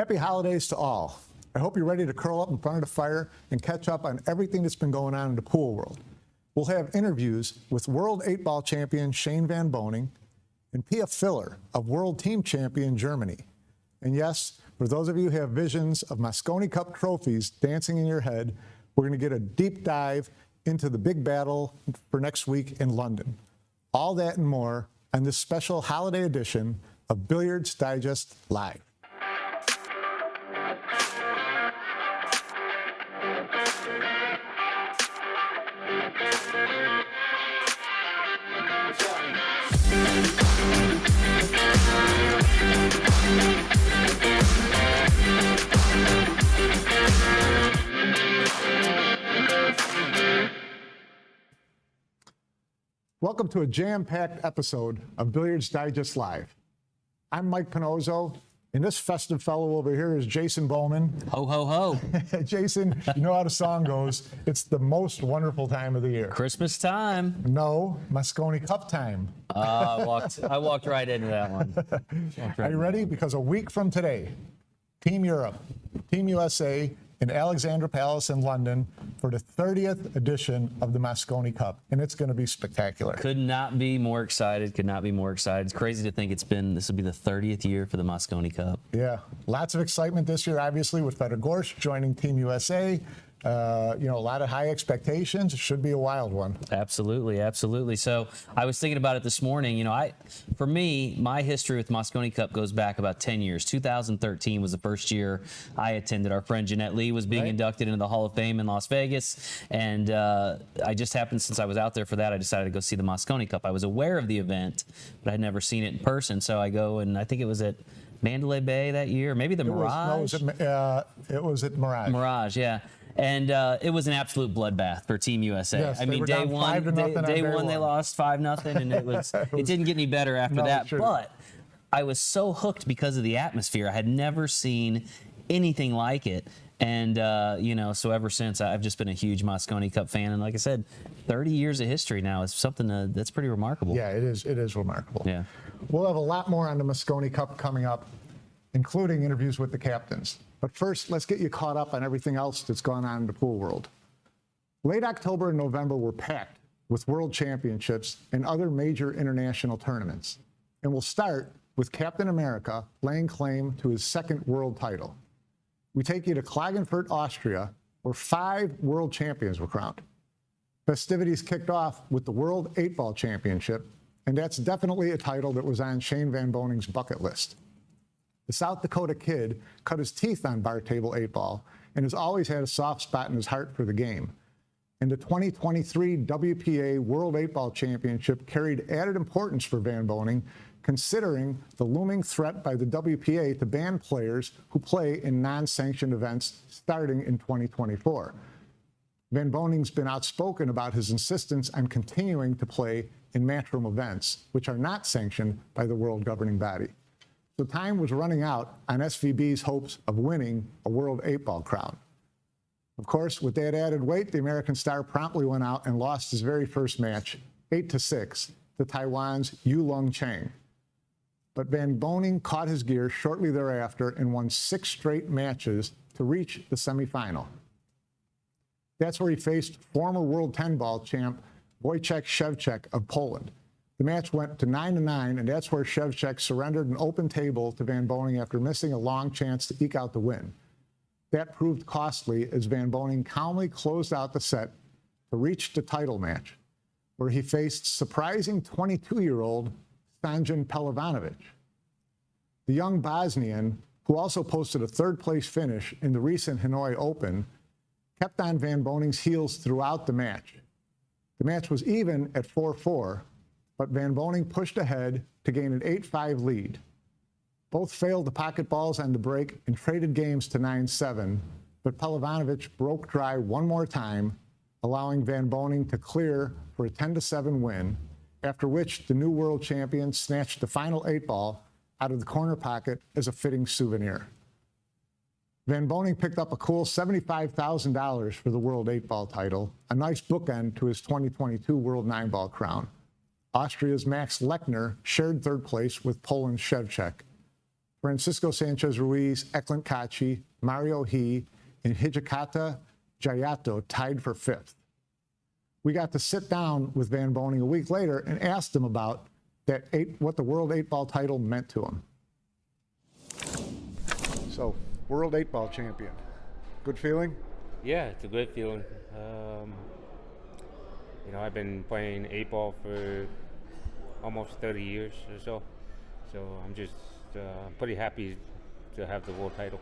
Happy holidays to all. I hope you're ready to curl up in front of the fire and catch up on everything that's been going on in the pool world. We'll have interviews with World 8-Ball champion Shane Van Boening and Pia Filler of World Team Champion Germany. And yes, for those of you who have visions of Mosconi Cup trophies dancing in your head, we're going to get a deep dive into the big battle for next week in London. All that and more on this special holiday edition of Billiards Digest Live. Welcome to a jam-packed episode of Billiards Digest Live. I'm Mike Pinozzo, and this festive fellow over here is Jason Bowman. Ho, ho, ho. Jason, you know how the song goes. It's the most wonderful time of the year. Christmas time. No, Mosconi Cup time. I walked right into that one. Are you ready? Because a week from today, Team Europe, Team USA, in Alexandra Palace in London for the 30th edition of the Mosconi Cup, and it's going to be spectacular. Could not be more excited. It's crazy to think this will be the 30th year for the Mosconi Cup. Yeah, lots of excitement this year, obviously, with Fedor Gorsh joining Team USA. A lot of high expectations. It should be a wild one. Absolutely, absolutely. So I was thinking about it this morning. For me, my history with Mosconi Cup goes back about 10 years. 2013 was the first year I attended. Our friend Jeanette Lee was being inducted into the Hall of Fame in Las Vegas. And I just happened, since I was out there for that, I decided to go see the Mosconi Cup. I was aware of the event, but I'd never seen it in person. So I go, and I think it was at Mandalay Bay that year, maybe the Mirage. It was at Mirage. Mirage, yeah. And it was an absolute bloodbath for Team USA. Yes, I mean, day one, they lost 5-0, and it didn't get any better after that. Sure. But I was so hooked because of the atmosphere. I had never seen anything like it. And, so ever since, I've just been a huge Mosconi Cup fan. And like I said, 30 years of history now is something that's pretty remarkable. Yeah, it is. It is remarkable. Yeah. We'll have a lot more on the Mosconi Cup coming up, including interviews with the captains. But first, let's get you caught up on everything else that's gone on in the pool world. Late October and November were packed with world championships and other major international tournaments. And we'll start with Captain America laying claim to his second world title. We take you to Klagenfurt, Austria, where 5 world champions were crowned. Festivities kicked off with the World 8-Ball Championship, and that's definitely a title that was on Shane Van Boening's bucket list. The South Dakota kid cut his teeth on bar table 8-ball and has always had a soft spot in his heart for the game. And the 2023 WPA World 8-Ball Championship carried added importance for Van Boening, considering the looming threat by the WPA to ban players who play in non-sanctioned events starting in 2024. Van Boening's been outspoken about his insistence on continuing to play in matchroom events, which are not sanctioned by the world governing body. So time was running out on SVB's hopes of winning a World 8-Ball crown. Of course, with that added weight, the American star promptly went out and lost his very first match, 8-6, to Taiwan's Yulong Chang. But Van Boening caught his gear shortly thereafter and won 6 straight matches to reach the semifinal. That's where he faced former World 10-Ball champ Wojciech Szewczak of Poland. The match went to 9-9, and that's where Szewczak surrendered an open table to Van Boening after missing a long chance to eke out the win. That proved costly as Van Boening calmly closed out the set to reach the title match, where he faced surprising 22-year-old Stanjan Pelivanovic. The young Bosnian, who also posted a third-place finish in the recent Hanoi Open, kept on Van Boening's heels throughout the match. The match was even at 4-4, but Van Boening pushed ahead to gain an 8-5 lead. Both failed the pocket balls on the break and traded games to 9-7, but Pelivanovic broke dry one more time, allowing Van Boening to clear for a 10-7 win, after which the new world champion snatched the final 8-ball out of the corner pocket as a fitting souvenir. Van Boening picked up a cool $75,000 for the World 8-Ball title, a nice bookend to his 2022 World 9-Ball crown. Austria's Max Lechner shared third place with Poland's Szewczak. Francisco Sanchez Ruiz, Eckert Kachi, Mario He, and Hijikata Jayato tied for 5th. We got to sit down with Van Boening a week later and asked him about what the World 8-Ball title meant to him. So, World 8-Ball champion. Good feeling? Yeah, it's a great feeling. I've been playing 8-ball for almost 30 years or so. So I'm just pretty happy to have the world title.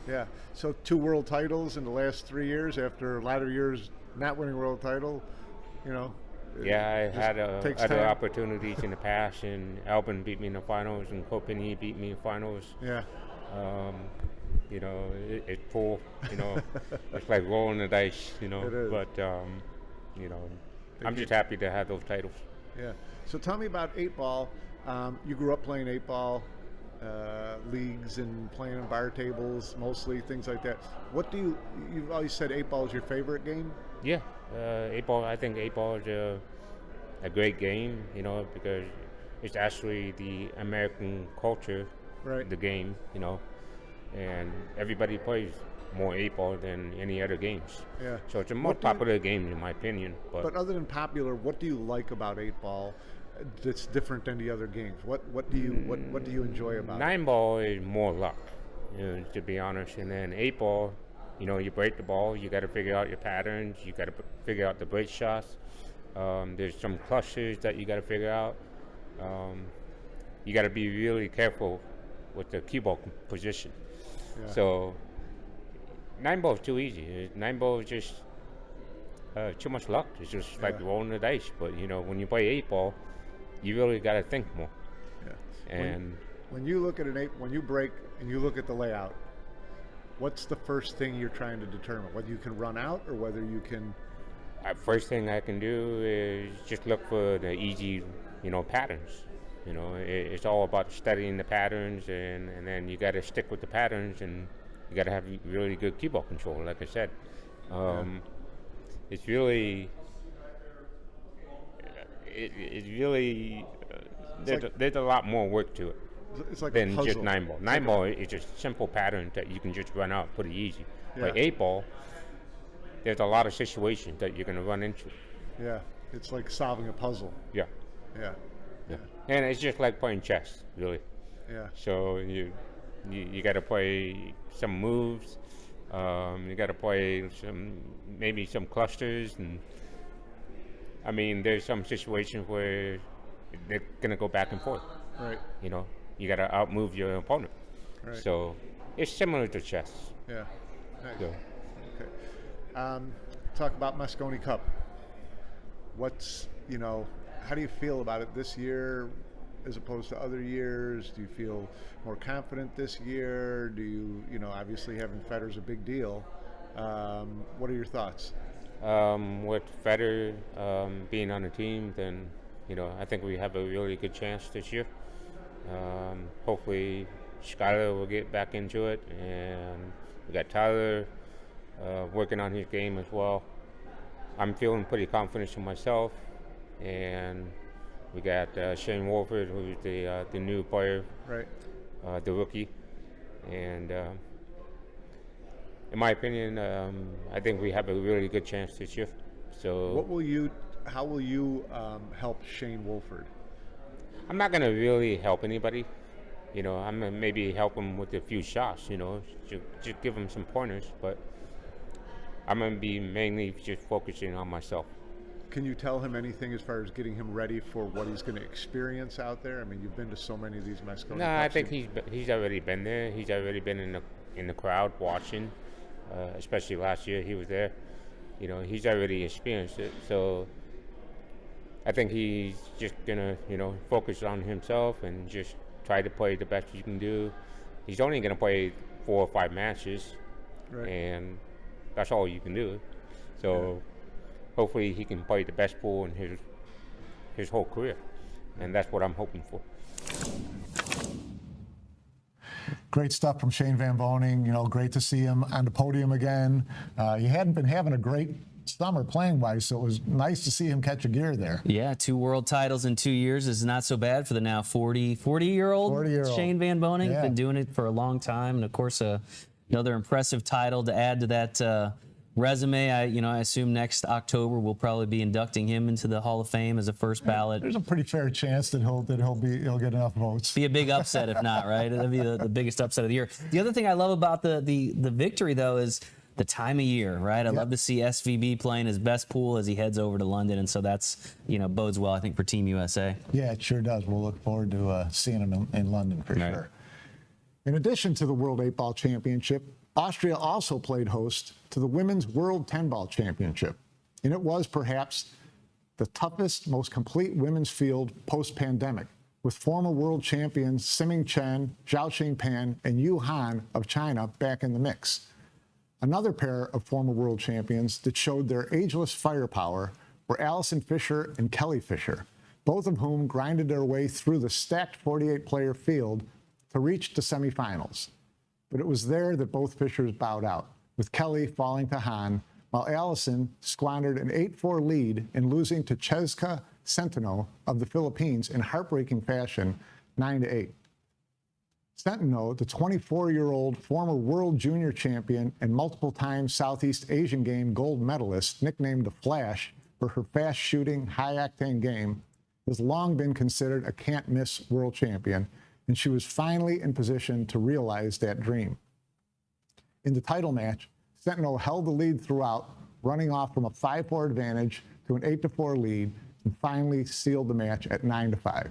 Yeah. So 2 world titles in the last 3 years after a lot of years not winning a world title, Yeah, I had other time. opportunities in the past, and Albin beat me in the finals, and Kopeny beat me in the finals. Yeah. It's full. It's like rolling the dice. It is. But I'm just happy to have those titles. Yeah. So tell me about 8-ball. You grew up playing 8-ball leagues and playing on bar tables, mostly things like that. You've always said 8-ball is your favorite game? Yeah, 8-ball. I think 8-ball is a great game. Because it's actually the American culture, Right. the game. And everybody plays more 8-ball than any other games. Yeah. So it's a more popular game in my opinion. But other than popular, what do you like about 8-ball that's different than the other games? What do you enjoy about it? 9-ball is more luck, to be honest. And then 8-ball, you break the ball, you got to figure out your patterns, you got to figure out the break shots. There's some clusters that you got to figure out. You got to be really careful with the cue ball position. Yeah. So 9-ball is too easy. 9-ball is just too much luck. It's just like rolling the dice. But when you play 8-ball, you really got to think more. Yeah. And when you look at when you break and you look at the layout, what's the first thing you're trying to determine? Whether you can run out or whether you can. First thing I can do is just look for the easy, patterns. It's all about studying the patterns, and then you got to stick with the patterns, and you got to have really good cue ball control. Like I said, it's really. It's really there's a lot more work to it It's like than a puzzle. just 9-ball. 9-ball is just simple patterns that you can just run out pretty easy. Like 8-ball, there's a lot of situations that you're going to run into. Yeah, it's like solving a puzzle. Yeah, Yeah. and it's just like playing chess, really. Yeah. So you got to play some moves. You got to play maybe some clusters, and I mean, there's some situations where they're gonna go back and forth. Right. You got to outmove your opponent. Right. So it's similar to chess. Yeah. Nice. So, Okay. Talk about Mosconi Cup. How do you feel about it this year as opposed to other years? Do you feel more confident this year? Do you, obviously having Federer's a big deal. What are your thoughts? with Federer being on the team, then I think we have a really good chance this year. Hopefully, Skyler will get back into it, and we got Tyler working on his game as well. I'm feeling pretty confident in myself, and we got Shane Wolford, who's the new player, Right. the rookie, and in my opinion, I think we have a really good chance this year. So How will you help Shane Wolford? I'm not going to really help anybody. I'm going to maybe help him with a few shots, just give him some pointers, but I'm going to be mainly just focusing on myself. Can you tell him anything as far as getting him ready for what he's going to experience out there? I mean, you've been to so many of these Mosconi No, Cups. I think he's already been there. He's already been in the crowd watching, especially last year he was there. He's already experienced it. So I think he's just gonna, focus on himself and just try to play the best he can do. He's only gonna play 4 or 5 matches, Right. and that's all you can do. So hopefully he can play the best pool in his whole career, and that's what I'm hoping for. Great stuff from Shane Van Boening. Great to see him on the podium again. He hadn't been having a great summer playing wise, so it was nice to see him catch a gear there. Yeah, 2 world titles in 2 years is not so bad for the now 40-year-old 40-year-old. Shane Van Boening. Yeah. Been doing it for a long time, and of course, another impressive title to add to that resume. I assume next October we'll probably be inducting him into the Hall of Fame as a first ballot. There's a pretty fair chance that he'll get enough votes. Be a big upset if not, right? That'd be the biggest upset of the year. The other thing I love about the victory though is the time of year, right? I love to see SVB playing his best pool as he heads over to London, and so that's bodes well, I think, for Team USA. Yeah, it sure does. We'll look forward to seeing him in London for sure. In addition to the World 8-Ball Championship, Austria also played host to the Women's World 10-Ball Championship, and it was perhaps the toughest, most complete women's field post-pandemic, with former world champions Siming Chen, Zhao Xingpan, and Yu Han of China back in the mix. Another pair of former world champions that showed their ageless firepower were Alison Fisher and Kelly Fisher, both of whom grinded their way through the stacked 48-player field to reach the semifinals. But it was there that both Fishers bowed out, with Kelly falling to Han, while Alison squandered an 8-4 lead in losing to Cheska Centeno of the Philippines in heartbreaking fashion, 9-8. Centeno, the 24-year-old former world junior champion and multiple-time Southeast Asian Game gold medalist, nicknamed the Flash for her fast-shooting, high-octane game, has long been considered a can't-miss world champion, and she was finally in position to realize that dream. In the title match, Centeno held the lead throughout, running off from a 5-4 advantage to an 8-4 lead, and finally sealed the match at 9-5.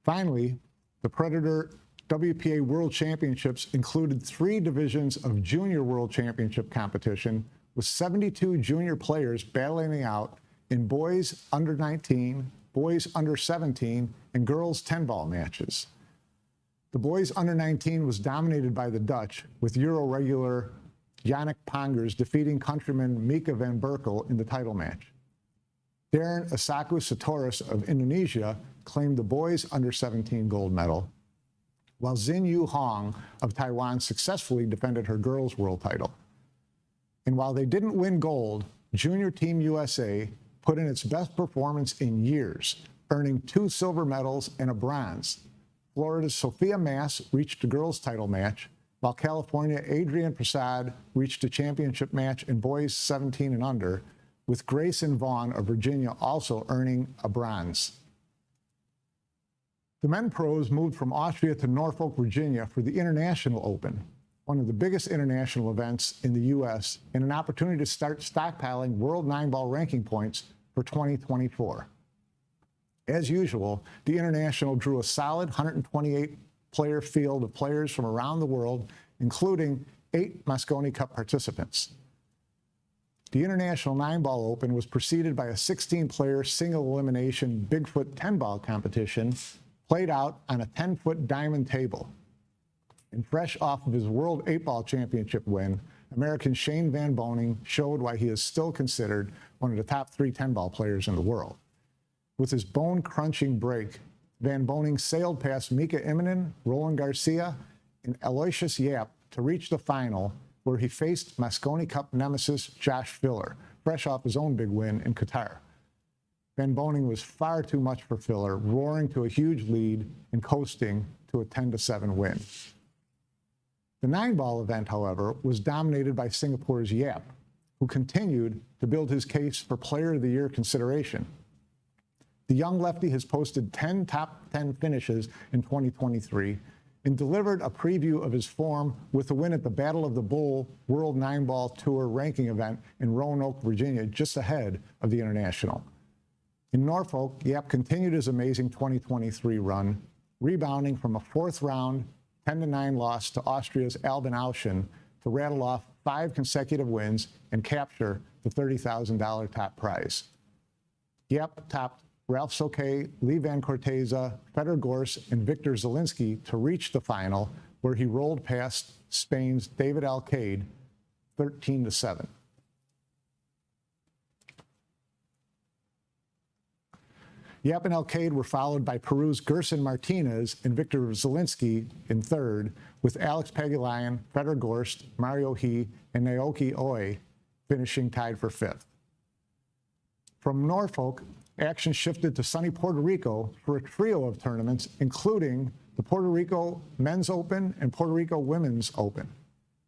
Finally, the Predator WPA World Championships included 3 divisions of junior world championship competition, with 72 junior players battling it out in boys under 19, boys under 17, and girls 10-ball matches. The boys under 19 was dominated by the Dutch, with Euro regular Yannick Pongers defeating countryman Mika van Berkel in the title match. Darren Asaku Satoris of Indonesia claimed the boys under 17 gold medal, while Xin Yu Hong of Taiwan successfully defended her girls world title. And while they didn't win gold, Junior Team USA put in its best performance in years, earning 2 silver medals and a bronze. Florida's Sophia Mass reached a girls' title match, while California Adrian Prasad reached a championship match in boys 17 and under, with Grayson Vaughn of Virginia also earning a bronze. The men pros moved from Austria to Norfolk, Virginia for the International Open, one of the biggest international events in the U.S., and an opportunity to start stockpiling World 9-Ball ranking points for 2024. As usual, the International drew a solid 128-player field of players from around the world, including 8 Mosconi Cup participants. The International 9-Ball Open was preceded by a 16-player single-elimination Bigfoot 10-ball competition played out on a 10-foot diamond table. And fresh off of his World 8-Ball Championship win, American Shane Van Boening showed why he is still considered one of the top 3 10-ball players in the world. With his bone-crunching break, Van Boening sailed past Mika Immonen, Roland Garcia, and Aloysius Yap to reach the final, where he faced Mosconi Cup nemesis Josh Filler, fresh off his own big win in Qatar. Van Boening was far too much for Filler, roaring to a huge lead and coasting to a 10-7 win. The 9-ball event, however, was dominated by Singapore's Yap, who continued to build his case for Player of the Year consideration. The young lefty has posted 10 top 10 finishes in 2023 and delivered a preview of his form with a win at the Battle of the Bull World 9-Ball Tour ranking event in Roanoke, Virginia, just ahead of the International. In Norfolk, Yap continued his amazing 2023 run, rebounding from a 4th-round 10-9 loss to Austria's Albin Auschen to rattle off 5 consecutive wins and capture the $30,000 top prize. Yap topped Ralph Soke, Lee Van Corteza, Fedor Gors, and Victor Zielinski to reach the final, where he rolled past Spain's David Alcaide 13-7. Yap and Alcaide were followed by Peru's Gerson Martinez and Victor Zielinski in 3rd, with Alex Pagulayan, Fedor Gorst, Mario He, and Naoki Oi finishing tied for 5th. From Norfolk, action shifted to sunny Puerto Rico for a trio of tournaments, including the Puerto Rico Men's Open and Puerto Rico Women's Open.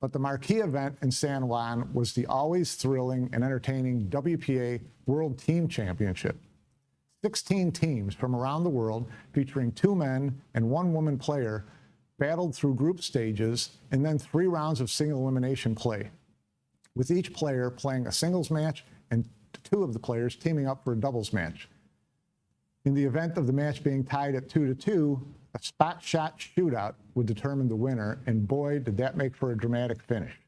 But the marquee event in San Juan was the always thrilling and entertaining WPA World Team Championship. 16 teams from around the world, featuring 2 men and 1 woman player, battled through group stages and then 3 rounds of single elimination play, with each player playing a singles match and 2 of the players teaming up for a doubles match. In the event of the match being tied at 2-2, a spot shot shootout would determine the winner, and boy, did that make for a dramatic finish.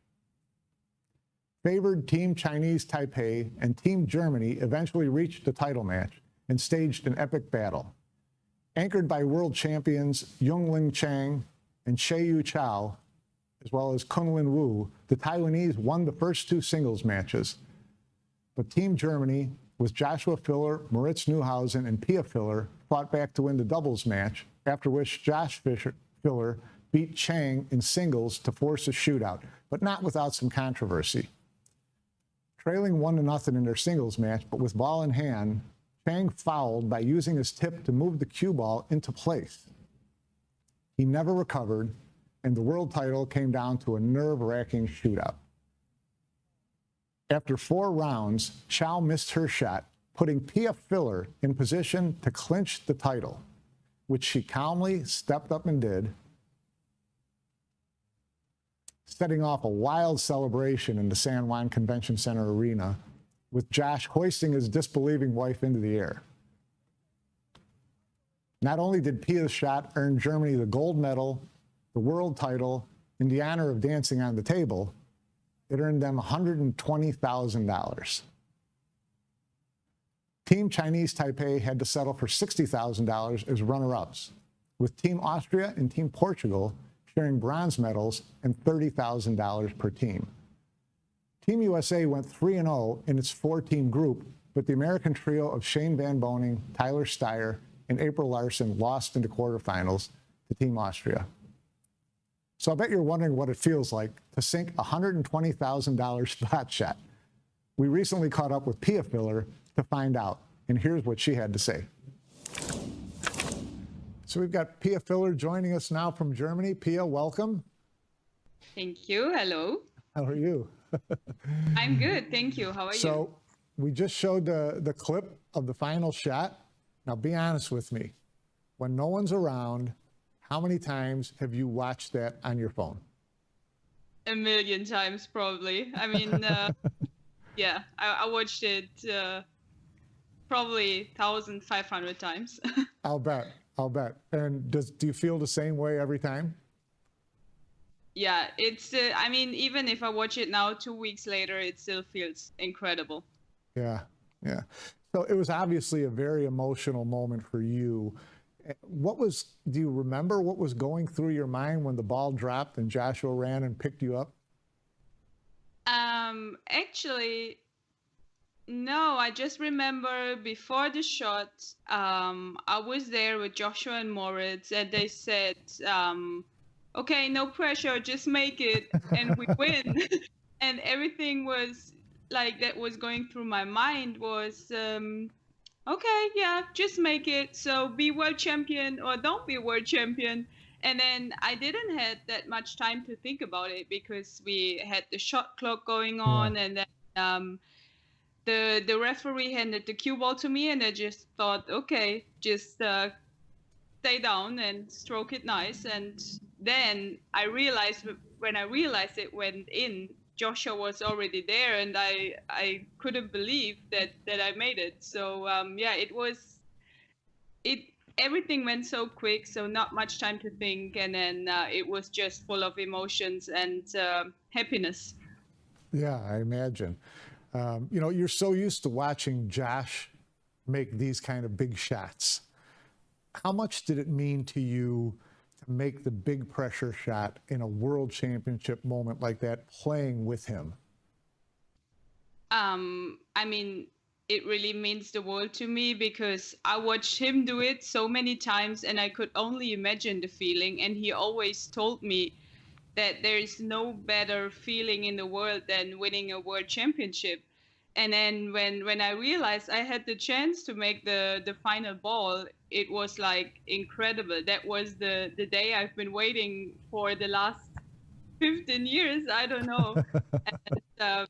Favored Team Chinese Taipei and Team Germany eventually reached the title match and staged an epic battle. Anchored by world champions Yunglin Chang and Sheu Chao, as well as Kunlin Wu, the Taiwanese won the first 2 singles matches. But Team Germany, with Joshua Filler, Moritz Neuhausen, and Pia Filler, fought back to win the doubles match, after which Josh Filler beat Chang in singles to force a shootout, but not without some controversy. Trailing 1-0 in their singles match, but with ball in hand, Chang fouled by using his tip to move the cue ball into place. He never recovered, and the world title came down to a nerve-wracking shootout. After 4 rounds, Chao missed her shot, putting Pia Filler in position to clinch the title, which she calmly stepped up and did, setting off a wild celebration in the San Juan Convention Center arena, with Josh hoisting his disbelieving wife into the air. Not only did Pia's shot earn Germany the gold medal, the world title, and the honor of dancing on the table, it earned them $120,000. Team Chinese Taipei had to settle for $60,000 as runner-ups, with Team Austria and Team Portugal sharing bronze medals and $30,000 per team. Team USA went 3-0 in its 4-team group, but the American trio of Shane Van Boening, Tyler Steyer, and April Larson lost in the quarterfinals to Team Austria. So I bet you're wondering what it feels like to sink a $120,000 spot shot. We recently caught up with Pia Filler to find out, and here's what she had to say. So we've got Pia Filler joining us now from Germany. Pia, welcome. Thank you. Hello. How are you? I'm good. Thank you. How are you? So we just showed the clip of the final shot. Now be honest with me. When no one's around, how many times have you watched that on your phone? A million times, probably. I mean, yeah, I watched it probably 1,500 times. I'll bet. And do you feel the same way every time? Yeah, it's, I mean, even if I watch it now, 2 weeks later, it still feels incredible. Yeah. So it was obviously a very emotional moment for you. Do you remember what was going through your mind when the ball dropped and Joshua ran and picked you up? Actually, no, I just remember before the shot, I was there with Joshua and Moritz, and they said, okay, no pressure, just make it, and we win. And everything was like that was going through my mind was, okay, yeah, just make it. So be world champion or don't be world champion. And then I didn't have that much time to think about it because we had the shot clock going on, and then the referee handed the cue ball to me, and I just thought, okay, just stay down and stroke it nice. And then I realized when I realized it went in, Joshua was already there, and I couldn't believe that I made it. So yeah, everything went so quick, so not much time to think, and then it was just full of emotions and happiness. Yeah, I imagine. You're so used to watching Josh make these kind of big shots. How much did it mean to you to make the big pressure shot in a world championship moment like that, playing with him? I mean, it really means the world to me because I watched him do it so many times and I could only imagine the feeling. And he always told me that there is no better feeling in the world than winning a world championship. And then when I realized I had the chance to make the final ball, it was like incredible. That was the day I've been waiting for the last 15 years. I don't know. And,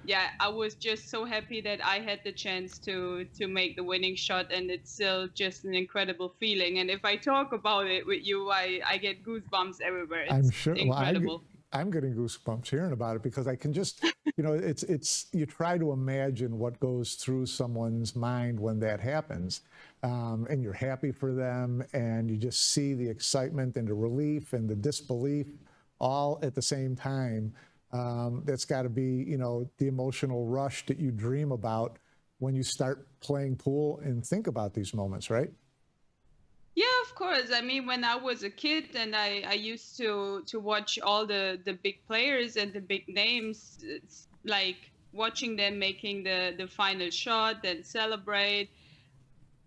yeah, I was just so happy that I had the chance to make the winning shot, and it's still just an incredible feeling. And if I talk about it with you, I get goosebumps everywhere. It's I'm sure. incredible. Well, I'm getting goosebumps hearing about it because I can just, it's you try to imagine what goes through someone's mind when that happens, and you're happy for them, and you just see the excitement and the relief and the disbelief all at the same time. That's got to be, the emotional rush that you dream about when you start playing pool and think about these moments, right? Yeah, of course. I mean, when I was a kid and I used to watch all the big players and the big names, it's like watching them making the final shot and celebrate.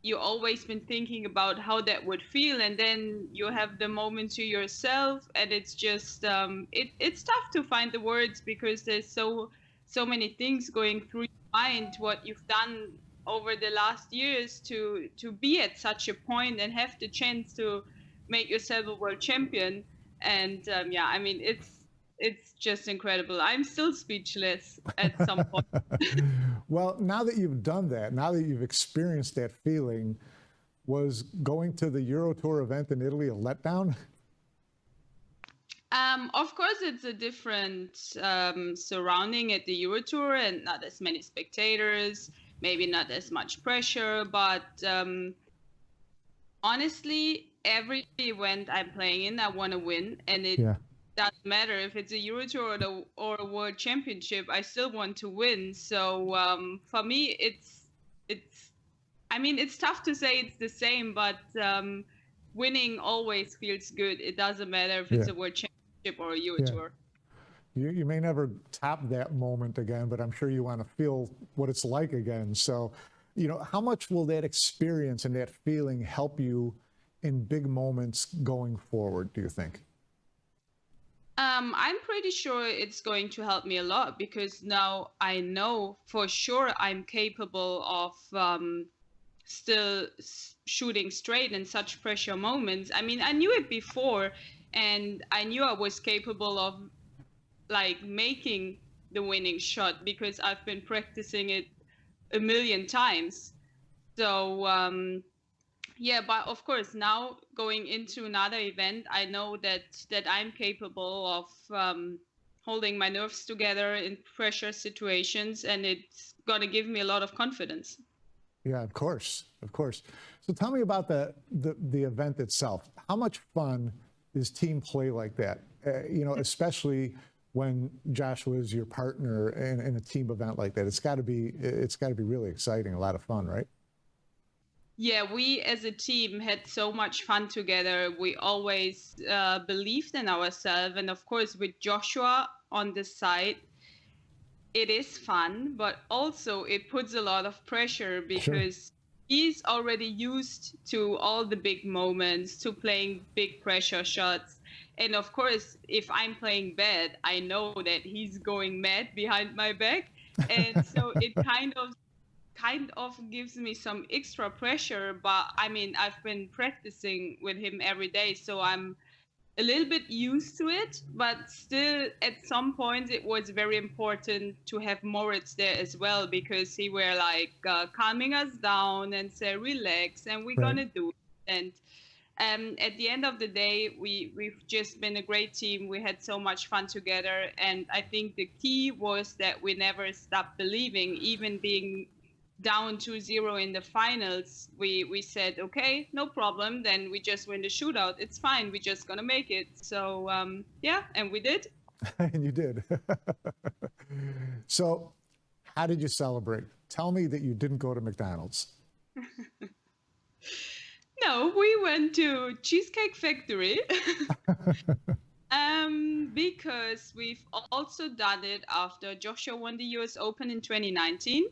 You always been thinking about how that would feel, and then you have the moment to yourself, and it's just it's tough to find the words because there's so many things going through your mind, what you've done over the last years to be at such a point and have the chance to make yourself a world champion. And yeah, I mean, it's just incredible. I'm still speechless at some point. Well, now that you've done that, now that you've experienced that feeling, was going to the Euro Tour event in Italy a letdown? Of course, it's a different surrounding at the Euro Tour and not as many spectators, maybe not as much pressure, but honestly, every event I'm playing in, I want to win, and it doesn't matter if it's a Euro Tour or a World Championship. I still want to win. So for me, I mean, it's tough to say it's the same, but winning always feels good. It doesn't matter if it's a World Championship or a Euro Tour. You may never top that moment again, but I'm sure you want to feel what it's like again. So, how much will that experience and that feeling help you in big moments going forward, do you think? I'm pretty sure it's going to help me a lot because now I know for sure I'm capable of still shooting straight in such pressure moments. I mean, I knew it before, and I knew I was capable of like making the winning shot because I've been practicing it a million times. So yeah, but of course now going into another event, I know that I'm capable of holding my nerves together in pressure situations, and it's gonna give me a lot of confidence. Yeah, of course. So tell me about the event itself. How much fun is team play like that? Especially when Joshua is your partner in a team event like that. It's got to be really exciting, a lot of fun, right? Yeah, we as a team had so much fun together. We always believed in ourselves, and of course with Joshua on the side, it is fun, but also it puts a lot of pressure because he's already used to all the big moments, to playing big pressure shots. And of course, if I'm playing bad, I know that he's going mad behind my back. And so it kind of gives me some extra pressure. But I mean, I've been practicing with him every day, so I'm a little bit used to it. But still, at some point, it was very important to have Moritz there as well, because he were like calming us down and say, relax, and we're gonna do it. And at the end of the day, we've just been a great team. We had so much fun together. And I think the key was that we never stopped believing, even being down 2-0 in the finals. We said, okay, no problem. Then we just win the shootout. It's fine. We're just going to make it. So, yeah, and we did. And you did. So how did you celebrate? Tell me that you didn't go to McDonald's. No, we went to Cheesecake Factory because we've also done it after Joshua won the US Open in 2019.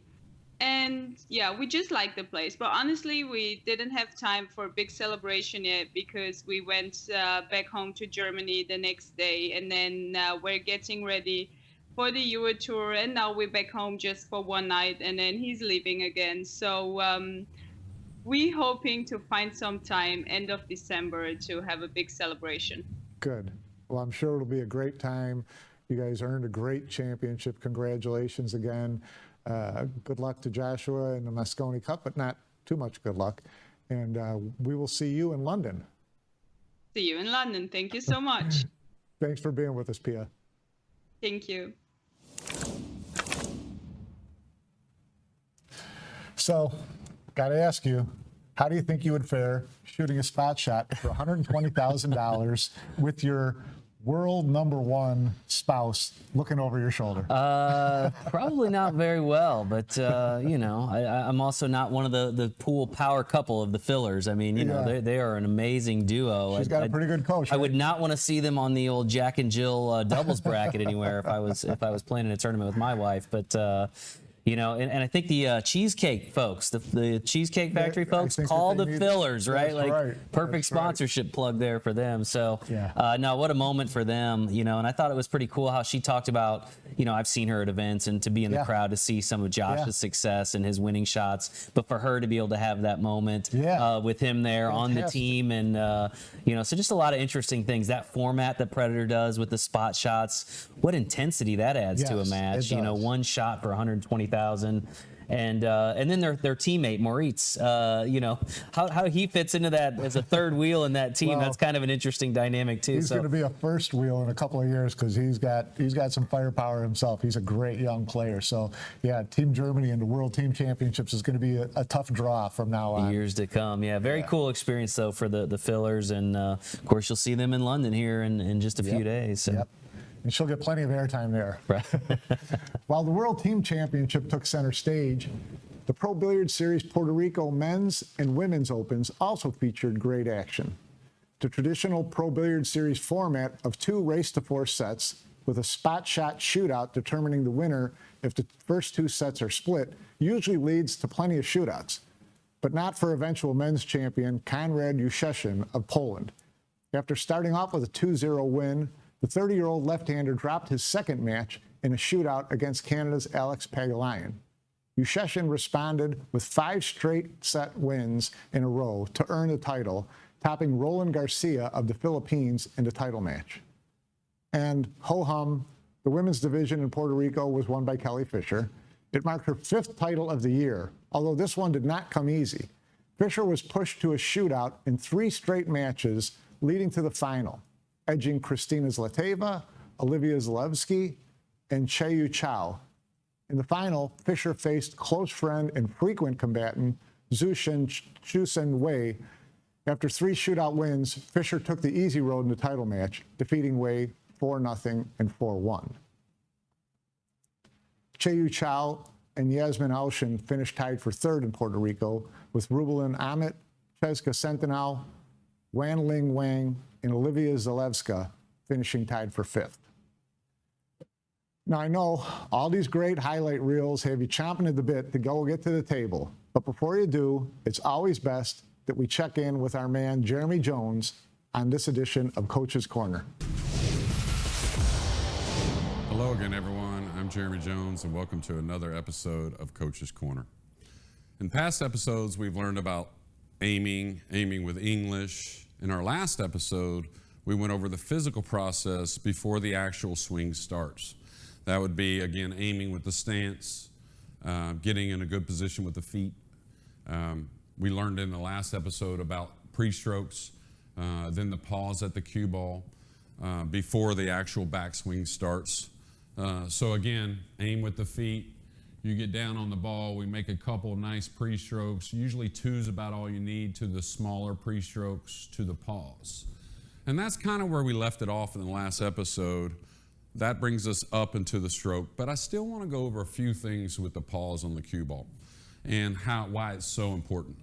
And yeah, we just like the place. But honestly, we didn't have time for a big celebration yet because we went back home to Germany the next day. And then we're getting ready for the Euro Tour. And now we're back home just for one night. And then he's leaving again. So we're hoping to find some time end of December to have a big celebration. Good. Well, I'm sure it'll be a great time. You guys earned a great championship. Congratulations again. Good luck to Joshua in the Mosconi Cup, but not too much good luck. And we will see you in London. See you in London. Thank you so much. Thanks for being with us, Pia. Thank you. So, got to ask you, how do you think you would fare shooting a spot shot for $120,000 with your world #1 spouse looking over your shoulder? Probably not very well, but you know, I'm also not one of the pool power couple of the Fillers. I mean, you know, they are an amazing duo. She's got a pretty good coach. I right? would not want to see them on the old Jack and Jill doubles bracket anywhere if I was playing in a tournament with my wife. But you know, and I think the cheesecake folks, the Cheesecake Factory folks, call the Fillers, right? That's like right. perfect That's sponsorship plug there for them. So, Yeah. no, what a moment for them, you know. And I thought it was pretty cool how she talked about, you know, I've seen her at events and to be in the Yeah. crowd to see some of Josh's success and his winning shots, but for her to be able to have that moment with him there on the Fantastic. team, and you know, so just a lot of interesting things. That format that Predator does with the spot shots, what intensity that adds to a Yes, match. it You know, does. one shot for 120,000. And then their teammate Moritz, you know, how he fits into that as a third wheel in that team. Well, That's kind of an interesting dynamic too. He's So going to be a first wheel in a couple of years because he's got some firepower himself. He's a great young player. So yeah, Team Germany and the World Team Championships is going to be a tough draw from now on. years to come. Yeah, very cool experience though for the Fillers, and of course you'll see them in London here in just a few days. So. Yep. And she'll get plenty of airtime there. Right. While the World Team Championship took center stage, the Pro Billiards Series Puerto Rico Men's and Women's Opens also featured great action. The traditional Pro Billiards Series format of 2 race-to-4 sets with a spot shot shootout determining the winner if the first 2 sets are split usually leads to plenty of shootouts, but not for eventual men's champion Konrad Juszczyszyn of Poland. After starting off with a 2-0 win, the 30-year-old left-hander dropped his second match in a shootout against Canada's Alex Pagulayan. Juszczyszyn responded with 5 straight set wins in a row to earn the title, topping Roland Garcia of the Philippines in the title match. And ho-hum, the women's division in Puerto Rico was won by Kelly Fisher. It marked her 5th title of the year, although this one did not come easy. Fisher was pushed to a shootout in 3 straight matches, leading to the final, edging Kristina Zlateva, Olivia Zalewski, and Che-Yu Chao. In the final, Fisher faced close friend and frequent combatant Zushin Chusen Wei. After 3 shootout wins, Fisher took the easy road in the title match, defeating Wei 4-0 and 4-1. Che-Yu Chao and Yasmin Aushin finished tied for 3rd in Puerto Rico, with Rubelin Amit, Cheska Sentinel, Wan Ling Wang, and Olivia Zalewska finishing tied for 5th. Now, I know all these great highlight reels have you chomping at the bit to go get to the table. But before you do, it's always best that we check in with our man, Jeremy Jones, on this edition of Coach's Corner. Hello again, everyone. I'm Jeremy Jones, and welcome to another episode of Coach's Corner. In past episodes, we've learned about aiming with English. In our last episode, we went over the physical process before the actual swing starts. That would be, again, aiming with the stance, getting in a good position with the feet. We learned in the last episode about pre-strokes, then the pause at the cue ball before the actual backswing starts. So again, aim with the feet. You get down on the ball, we make a couple nice pre-strokes. Usually 2 is about all you need, to the smaller pre-strokes to the pause. And that's kind of where we left it off in the last episode. That brings us up into the stroke, but I still want to go over a few things with the pause on the cue ball and why it's so important.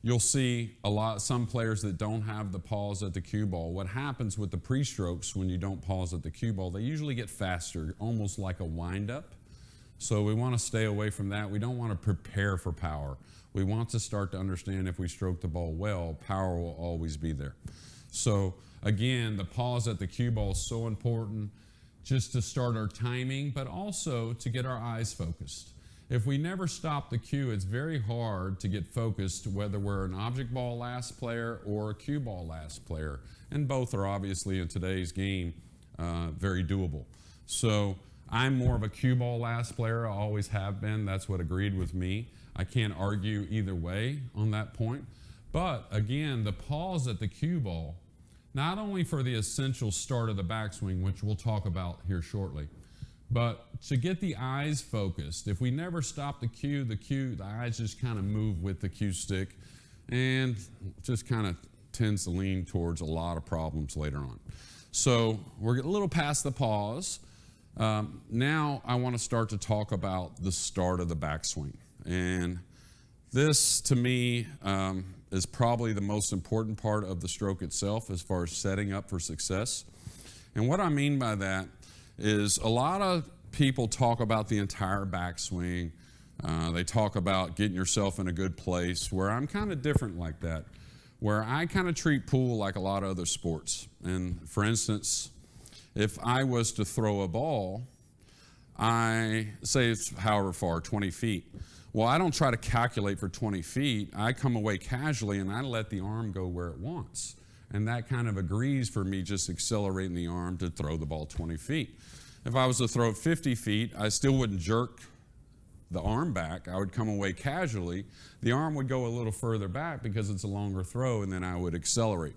You'll see some players that don't have the pause at the cue ball. What happens with the pre-strokes when you don't pause at the cue ball, they usually get faster, almost like a wind-up. So we want to stay away from that. We don't want to prepare for power. We want to start to understand if we stroke the ball well, power will always be there. So again, the pause at the cue ball is so important just to start our timing, but also to get our eyes focused. If we never stop the cue, it's very hard to get focused whether we're an object ball last player or a cue ball last player. And both are obviously in today's game very doable. So I'm more of a cue ball last player. I always have been. That's what agreed with me. I can't argue either way on that point. But again, the pause at the cue ball, not only for the essential start of the backswing, which we'll talk about here shortly, but to get the eyes focused. If we never stop the cue, the eyes just kind of move with the cue stick and just kind of tends to lean towards a lot of problems later on. So we're a little past the pause. Now I want to start to talk about the start of the backswing. And this, to me, is probably the most important part of the stroke itself as far as setting up for success. And what I mean by that is a lot of people talk about the entire backswing. They talk about getting yourself in a good place, where I'm kind of different like that, where I kind of treat pool like a lot of other sports. And for instance, if I was to throw a ball, I say it's however far, 20 feet. Well, I don't try to calculate for 20 feet. I come away casually and I let the arm go where it wants. And that kind of agrees for me just accelerating the arm to throw the ball 20 feet. If I was to throw it 50 feet, I still wouldn't jerk the arm back. I would come away casually. The arm would go a little further back because it's a longer throw, and then I would accelerate.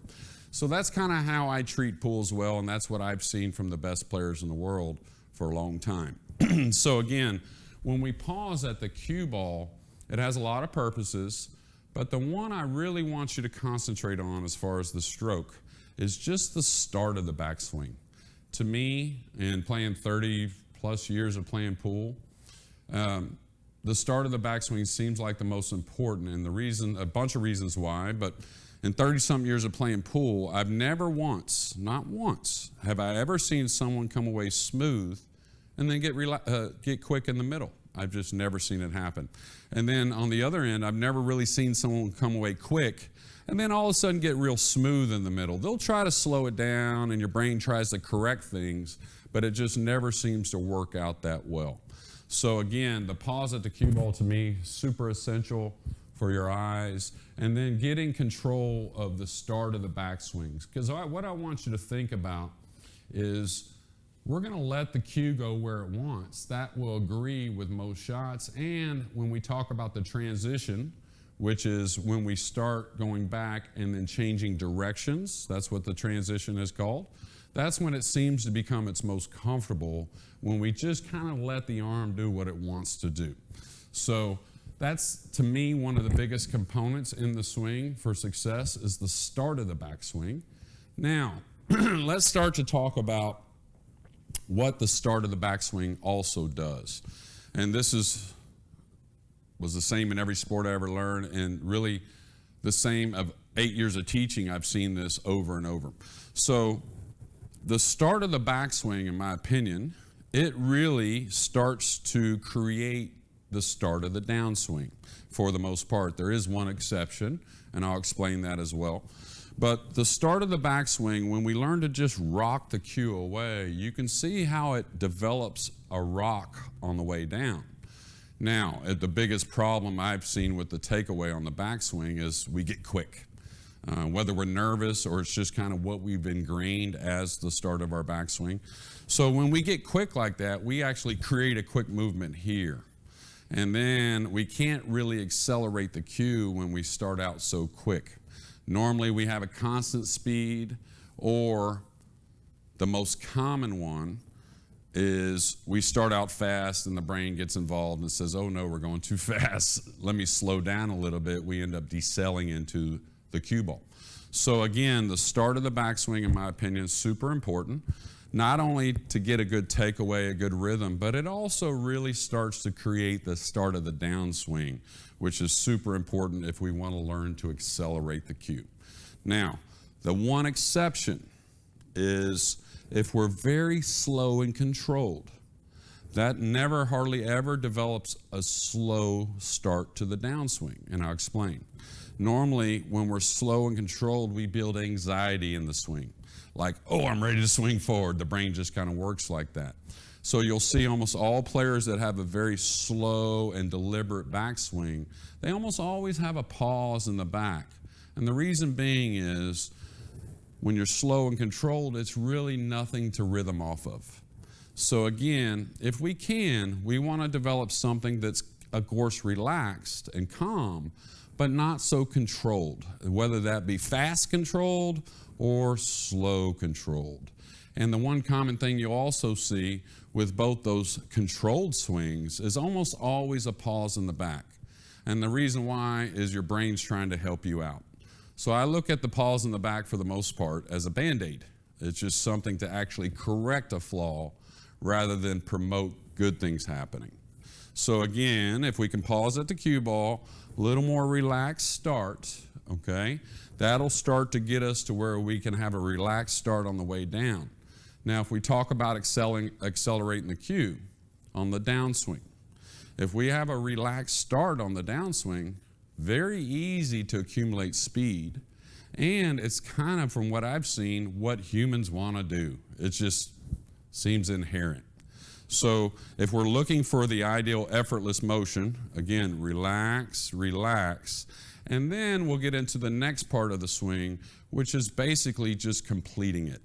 So that's kind of how I treat pool as well, and that's what I've seen from the best players in the world for a long time. So again, when we pause at the cue ball, it has a lot of purposes, but the one I really want you to concentrate on as far as the stroke is just the start of the backswing. To me, in playing 30 plus years of playing pool, the start of the backswing seems like the most important, and the reason, a bunch of reasons why, but in 30-something years of playing pool, I've never once, not once, have I ever seen someone come away smooth and then get quick in the middle. I've just never seen it happen. And then on the other end, I've never really seen someone come away quick and then all of a sudden get real smooth in the middle. They'll try to slow it down and your brain tries to correct things, but it just never seems to work out that well. So again, the pause at the cue ball to me, super essential for your eyes, and then getting control of the start of the backswings. Because what I want you to think about is we're going to let the cue go where it wants. That will agree with most shots. And when we talk about the transition, which is when we start going back and then changing directions, that's what the transition is called. That's when it seems to become its most comfortable, when we just kind of let the arm do what it wants to do. So that's, to me, one of the biggest components in the swing for success is the start of the backswing. Now, let's start to talk about what the start of the backswing also does. And this was the same in every sport I ever learned, and really the same of 8 years of teaching. I've seen this over and over. So the start of the backswing, in my opinion, it really starts to create the start of the downswing for the most part. There is one exception, and I'll explain that as well. But the start of the backswing, when we learn to just rock the cue away, you can see how it develops a rock on the way down. Now, the biggest problem I've seen with the takeaway on the backswing is we get quick. Whether we're nervous or it's just kind of what we've ingrained as the start of our backswing. So when we get quick like that, we actually create a quick movement here. And then we can't really accelerate the cue when we start out so quick. Normally we have a constant speed, or the most common one is we start out fast and the brain gets involved and says, oh no, we're going too fast. Let me slow down a little bit. We end up decelling into the cue ball. So again, the start of the backswing, in my opinion, is super important. Not only to get a good takeaway, a good rhythm, but it also really starts to create the start of the downswing, which is super important if we want to learn to accelerate the cue. Now, the one exception is if we're very slow and controlled. that never, hardly ever develops a slow start to the downswing, and I'll explain. Normally, when we're slow and controlled, we build anxiety in the swing. Like, oh, I'm ready to swing forward. The brain just kind of works like that. So you'll see almost all players that have a very slow and deliberate backswing, they almost always have a pause in the back. And the reason being is, when you're slow and controlled, it's really nothing to rhythm off of. So again, if we can, we want to develop something that's, of course, relaxed and calm, but not so controlled, whether that be fast controlled or slow controlled. And the one common thing you'll also see with both those controlled swings is almost always a pause in the back. And the reason why is your brain's trying to help you out. So I look at the pause in the back for the most part as a Band-Aid. It's just something to actually correct a flaw rather than promote good things happening. So again, if we can pause at the cue ball, a little more relaxed start, okay? That'll start to get us to where we can have a relaxed start on the way down. Now, if we talk about accelerating the cue on the downswing, if we have a relaxed start on the downswing, very easy to accumulate speed, and it's kind of, from what I've seen, what humans want to do. It just seems inherent. So if we're looking for the ideal effortless motion, again, relax, relax, and then we'll get into the next part of the swing, which is basically just completing it.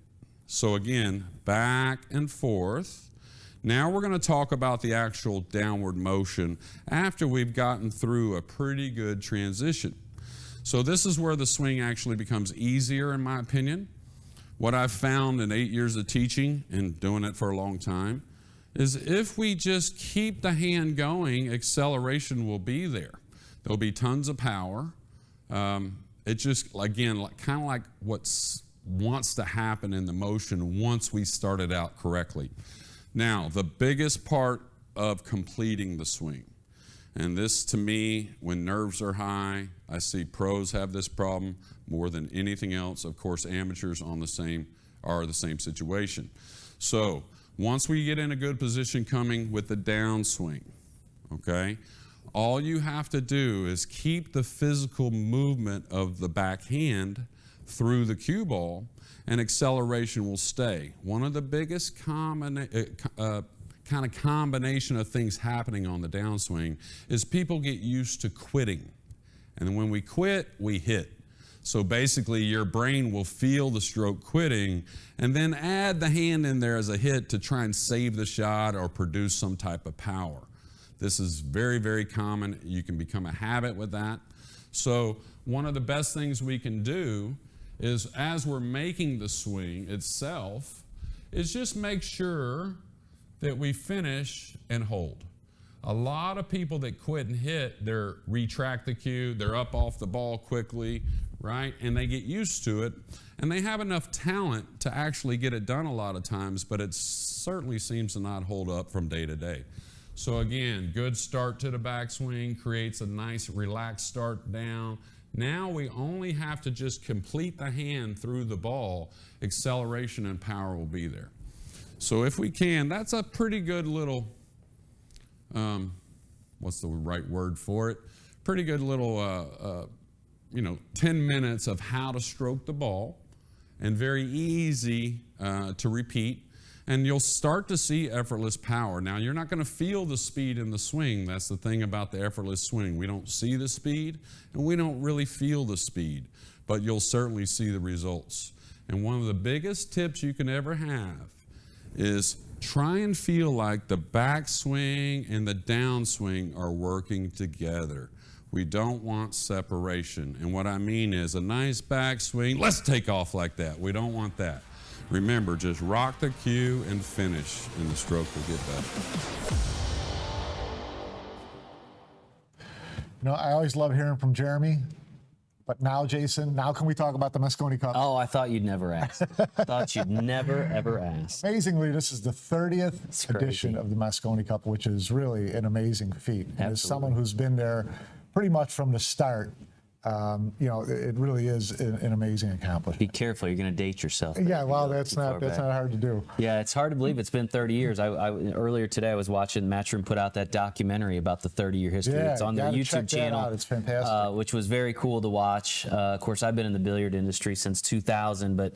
So again, back and forth. Now we're going to talk about the actual downward motion after we've gotten through a pretty good transition. So this is where the swing actually becomes easier, in my opinion. What I've found in 8 years of teaching and doing it for a long time is if we just keep the hand going, acceleration will be there. There'll be tons of power. It just, again, kind of like what wants to happen in the motion once we start it out correctly. Now, the biggest part of completing the swing, and this to me, when nerves are high, I see pros have this problem more than anything else. Of course, amateurs are the same situation. So once we get in a good position coming with the downswing, okay, all you have to do is keep the physical movement of the backhand through the cue ball, and acceleration will stay. One of the biggest kind of combination of things happening on the downswing is people get used to quitting. And when we quit, we hit. So basically, your brain will feel the stroke quitting and then add the hand in there as a hit to try and save the shot or produce some type of power. This is very, very common. You can become a habit with that. So one of the best things we can do is, as we're making the swing itself, is just make sure that we finish and hold. A lot of people that quit and hit, they retract the cue, they're up off the ball quickly, right? And they get used to it, and they have enough talent to actually get it done a lot of times, but it certainly seems to not hold up from day to day. So again, good start to the backswing, creates a nice relaxed start down. Now we only have to just complete the hand through the ball. Acceleration and power will be there. So if we can, that's a pretty good little, what's the right word for it? Pretty good little, 10 minutes of how to stroke the ball, and very easy to repeat. And you'll start to see effortless power. Now, you're not going to feel the speed in the swing. That's the thing about the effortless swing. We don't see the speed, and we don't really feel the speed, but you'll certainly see the results. And one of the biggest tips you can ever have is try and feel like the backswing and the downswing are working together. We don't want separation. And what I mean is a nice backswing, let's take off like that. We don't want that. Remember, just rock the cue and finish, and the stroke will get better. I always love hearing from Jeremy, but now, Jason, can we talk about the Mosconi Cup? Oh, I thought you'd never ask. Thought you'd never, ever ask. Amazingly, this is the 30th edition of the Mosconi Cup, which is really an amazing feat. And as someone who's been there pretty much from the start, It really is an amazing accomplishment. Be careful, you're going to date yourself. Yeah, well, If you go that's too far not back. hard to do. Yeah, it's hard to believe it's been 30 years. Earlier today, I was watching Matchroom put out that documentary about the 30-year history. Yeah, It's on their gotta YouTube check that channel. out. It's fantastic. Which was very cool to watch. Of course, I've been in the billiard industry since 2000, but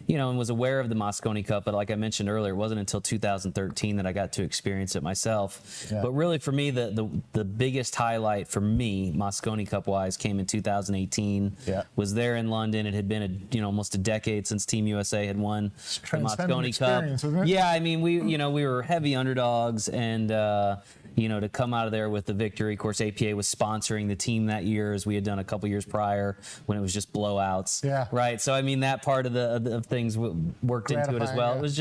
and was aware of the Mosconi Cup. But like I mentioned earlier, it wasn't until 2013 that I got to experience it myself. Yeah. But really, for me, the biggest highlight for me, Mosconi Cup wise, came in 2018. Yeah. Was there in London. It had been almost a decade since Team USA had won the transcendent Mosconi Cup. experience, isn't it? Yeah, I mean, we were heavy underdogs, and to come out of there with the victory. Of course, APA was sponsoring the team that year, as we had done a couple years prior when it was just blowouts. Yeah. Right. So I mean, that part of things worked into it as Gratifying, well. yeah. It was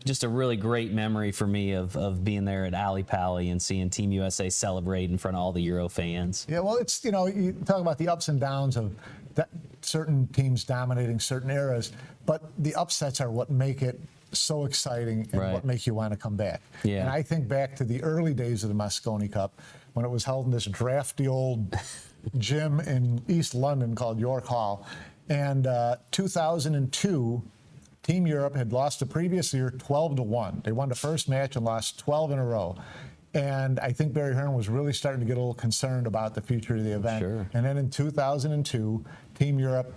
just a really great memory for me of being there at Ali Pally and seeing Team USA celebrate in front of all the Euro fans. Yeah, well, it's, you talk about the ups and downs of certain teams dominating certain eras, but the upsets are what make it so exciting and Right. what make you want to come back. Yeah. And I think back to the early days of the Mosconi Cup when it was held in this drafty old gym in East London called York Hall. And 2002, Team Europe had lost the previous year 12-1. They won the first match and lost 12 in a row. And I think Barry Hearn was really starting to get a little concerned about the future of the event. Sure. And then in 2002, Team Europe,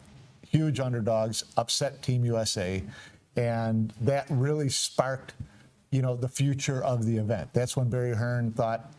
huge underdogs, upset Team USA. And that really sparked, the future of the event. That's when Barry Hearn thought,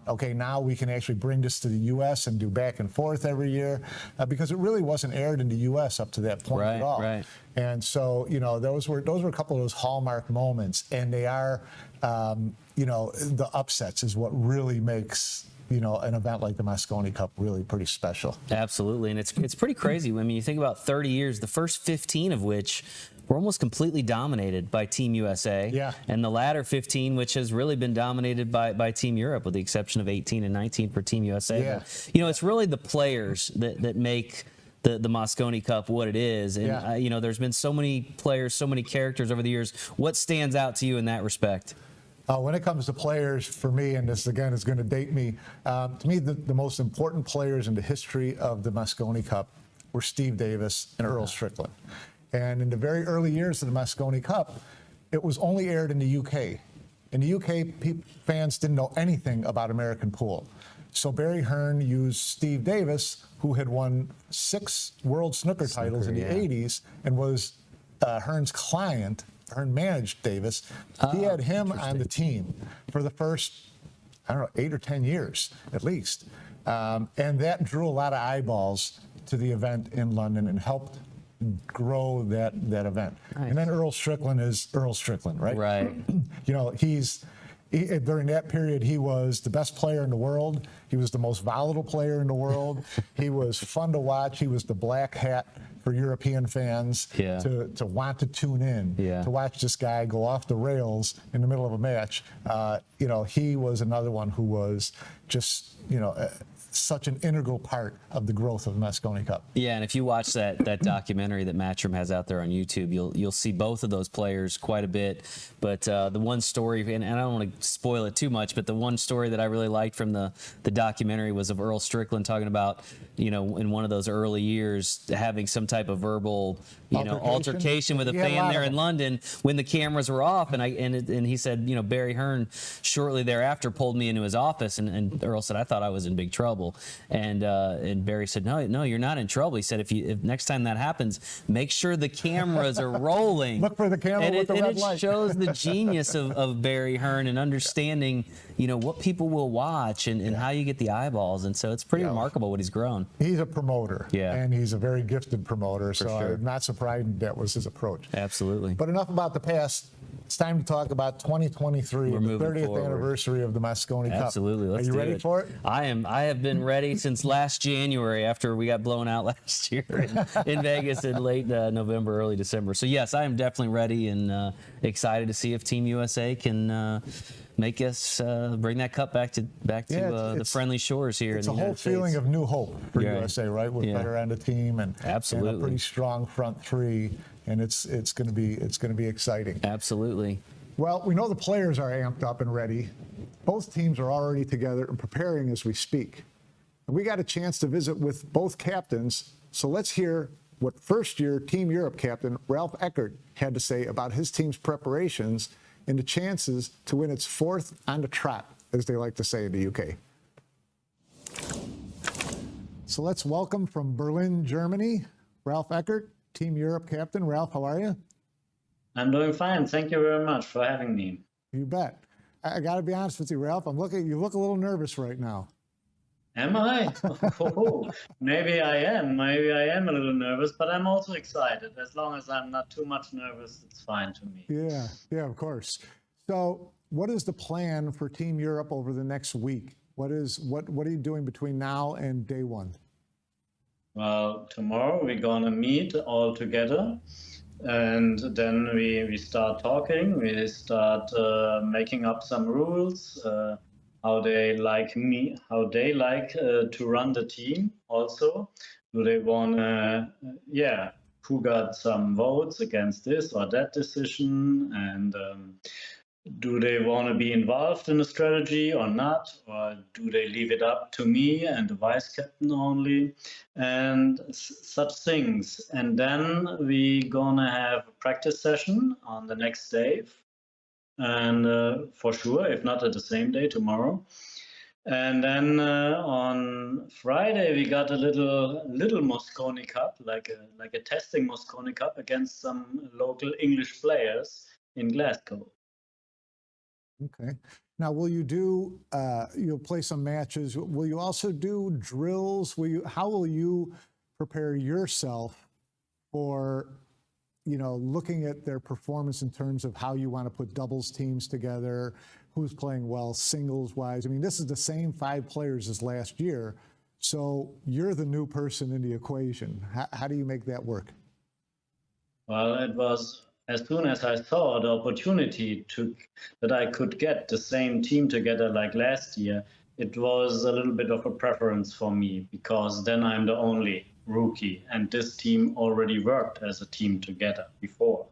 okay, now we can actually bring this to the U.S. and do back and forth every year, because it really wasn't aired in the U.S. up to that point Right, at all. right. And so, those were a couple of those hallmark moments, and they are, the upsets is what really makes an event like the Mosconi Cup really pretty special. Absolutely, and it's pretty crazy. I mean, you think about 30 years, the first 15 of which were almost completely dominated by Team USA. Yeah. And the latter 15, which has really been dominated by Team Europe, with the exception of 18 and 19 for Team USA. Yeah. But, it's really the players that make the Mosconi Cup what it is. And, Yeah. there's been so many players, so many characters over the years. What stands out to you in that respect? When it comes to players, for me, and this again is going to date me, to me the most important players in the history of the Mosconi Cup were Steve Davis and Earl Strickland. And in the very early years of the Mosconi Cup, it was only aired in the UK. In the UK, fans didn't know anything about American pool. So Barry Hearn used Steve Davis, who had won 6 world snooker titles in the 80s and was Hearn's client. Hearn managed Davis. He had him on the team for the first, 8 or 10 years at least. And that drew a lot of eyeballs to the event in London and helped grow that event. Nice. And then Earl Strickland is Earl Strickland, right? Right. During that period, he was the best player in the world. He was the most volatile player in the world. He was fun to watch. He was the black hat for European fans to want to tune in, to watch this guy go off the rails in the middle of a match. He was another one who was just, such an integral part of the growth of the Mosconi Cup. Yeah, and if you watch that documentary that Matchroom has out there on YouTube, you'll see both of those players quite a bit. But the one story, and I don't want to spoil it too much, but the one story that I really liked from the documentary was of Earl Strickland talking about, in one of those early years, having some type of verbal, altercation with a fan there in London when the cameras were off, and he said, Barry Hearn shortly thereafter pulled me into his office, and Earl said, I thought I was in big trouble. And Barry said, no, you're not in trouble. He said, if next time that happens, make sure the cameras are rolling. Look for the camera with the red light. It shows the genius of Barry Hearn and understanding, what people will watch and how you get the eyeballs. And so it's pretty remarkable what he's grown. He's a promoter, and he's a very gifted promoter. So sure. I'm not surprised that was his approach. Absolutely. But enough about the past. It's time to talk about 2023, the 30th forward. anniversary of the Mosconi Cup. Absolutely. Let's Are you do ready it. for it? I am. I have been ready since last January after we got blown out last year in Vegas in late November, early December. So yes, I am definitely ready and excited to see if Team USA can make us bring that cup back to the friendly shores here in It's the a whole United States. feeling of new hope for Yeah. USA, right? With better on the team and a pretty strong front three, and it's going to be exciting. Absolutely. Well, we know the players are amped up and ready. Both teams are already together and preparing as we speak. And we got a chance to visit with both captains. So let's hear what first-year Team Europe captain Ralph Eckert had to say about his team's preparations and the chances to win its fourth on the trot, as they like to say in the UK. So let's welcome from Berlin, Germany, Ralph Eckert, Team Europe captain. Ralph, how are you? I'm doing fine. Thank you very much for having me. You bet. I got to be honest with you, Ralph. You look a little nervous right now. Am I? Oh, maybe I am. Maybe I am a little nervous, but I'm also excited. As long as I'm not too much nervous, it's fine to me. Yeah, of course. So what is the plan for Team Europe over the next week? What are you doing between now and day one? Well, tomorrow we're going to meet all together. And then we start talking, we start making up some rules, how they like to run the team also. Do they want to, who got some votes against this or that decision? And do they want to be involved in the strategy or not? Or do they leave it up to me and the vice captain only? And such things. And then we're going to have a practice session on the next day. And for sure, if not at the same day, tomorrow. And then on Friday, we got a little Mosconi Cup, like a testing Mosconi Cup against some local English players in Glasgow. Okay. Now, will you do, you'll play some matches. Will you also do drills? How will you prepare yourself for, looking at their performance in terms of how you want to put doubles teams together, who's playing well singles wise? I mean, this is the same 5 players as last year. So you're the new person in the equation. How do you make that work? Well, it was as soon as I saw the opportunity that I could get the same team together like last year, it was a little bit of a preference for me, because then I'm the only rookie and this team already worked as a team together before.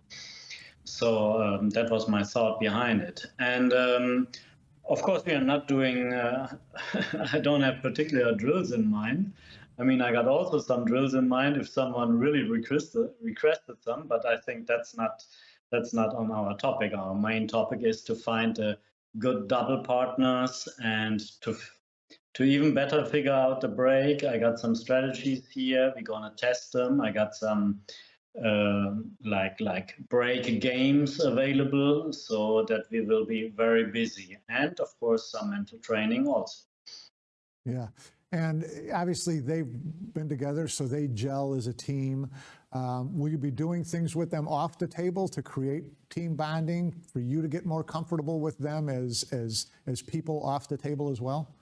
So that was my thought behind it. And of course, we are not doing, I don't have particular drills in mind. I mean, I got also some drills in mind if someone really requested some, but I think that's not on our topic. Our main topic is to find good double partners and to even better figure out the break. I got some strategies here. We're gonna test them. I got some like break games available, so that we will be very busy, and of course some mental training also. Yeah. And obviously they've been together, so they gel as a team. Will you be doing things with them off the table to create team bonding for you to get more comfortable with them as people off the table as well?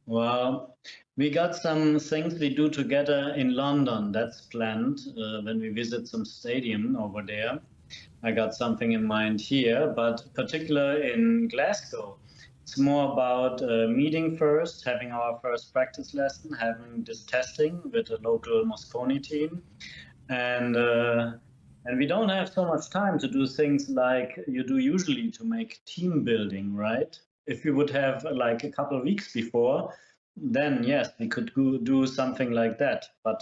Well, we got some things we do together in London. That's planned when we visit some stadium over there. I got something in mind here, but particularly in Glasgow, it's more about meeting first, having our first practice lesson, having this testing with the local Mosconi team. And we don't have so much time to do things like you do usually to make team building, right? If we would have like a couple of weeks before, then yes, we could do something like that. But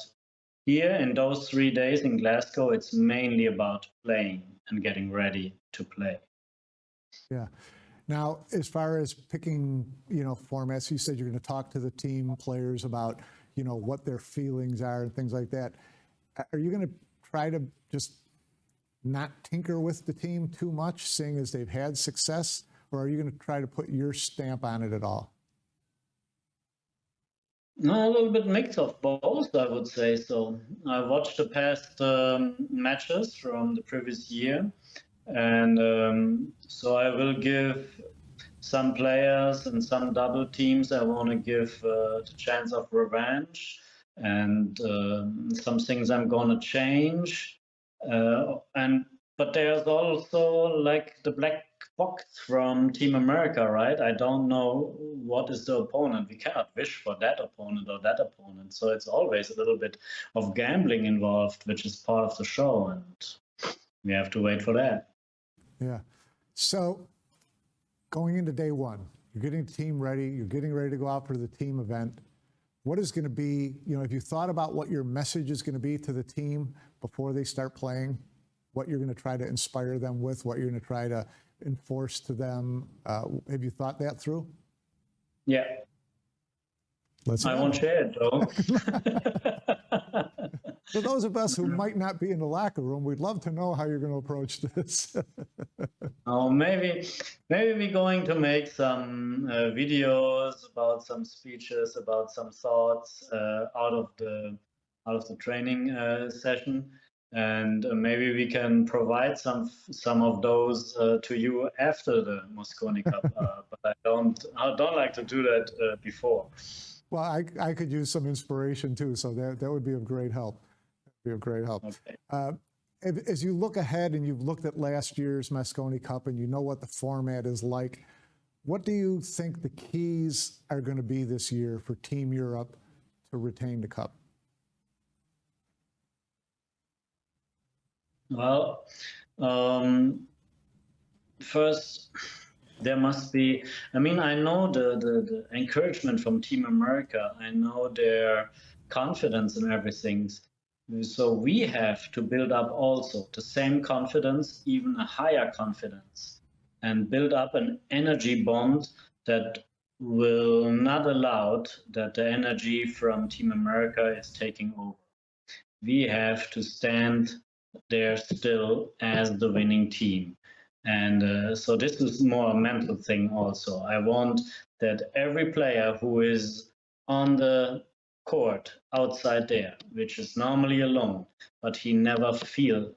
here in those 3 days in Glasgow, it's mainly about playing and getting ready to play. Yeah. Now, as far as picking, formats, you said you're going to talk to the team players about, what their feelings are and things like that. Are you going to try to just not tinker with the team too much, seeing as they've had success, or are you going to try to put your stamp on it at all? No, a little bit mix of both, I would say so. I watched the past matches from the previous year. And so I will give some players and some double teams, I want to give the chance of revenge, and some things I'm going to change. But there's also like the black box from Team America, right? I don't know what is the opponent. We cannot wish for that opponent or that opponent. So it's always a little bit of gambling involved, which is part of the show, and we have to wait for that. Yeah. So going into day one, you're getting the team ready. You're getting ready to go out for the team event. what is going to be, have you thought about what your message is going to be to the team before they start playing? What you're going to try to inspire them with, what you're going to try to enforce to them? Have you thought that through? Yeah. I won't share it though. For those of us who might not be in the locker room, we'd love to know how you're going to approach this. Oh, maybe we're going to make some videos about some speeches, about some thoughts out of the training session, and maybe we can provide some of those to you after the Mosconi Cup. But I don't like to do that before. Well, I could use some inspiration too, so that would be of great help. Okay. As you look ahead and you've looked at last year's Mosconi Cup and you know what the format is like, what do you think the keys are going to be this year for Team Europe to retain the cup? Well, first, there must be, I know the encouragement from Team America. I know their confidence in everything. So we have to build up also the same confidence, even a higher confidence, and build up an energy bond that will not allow that the energy from Team America is taking over. We have to stand there still as the winning team. And so this is more a mental thing also. I want that every player who is on the court outside there, which is normally alone, but he never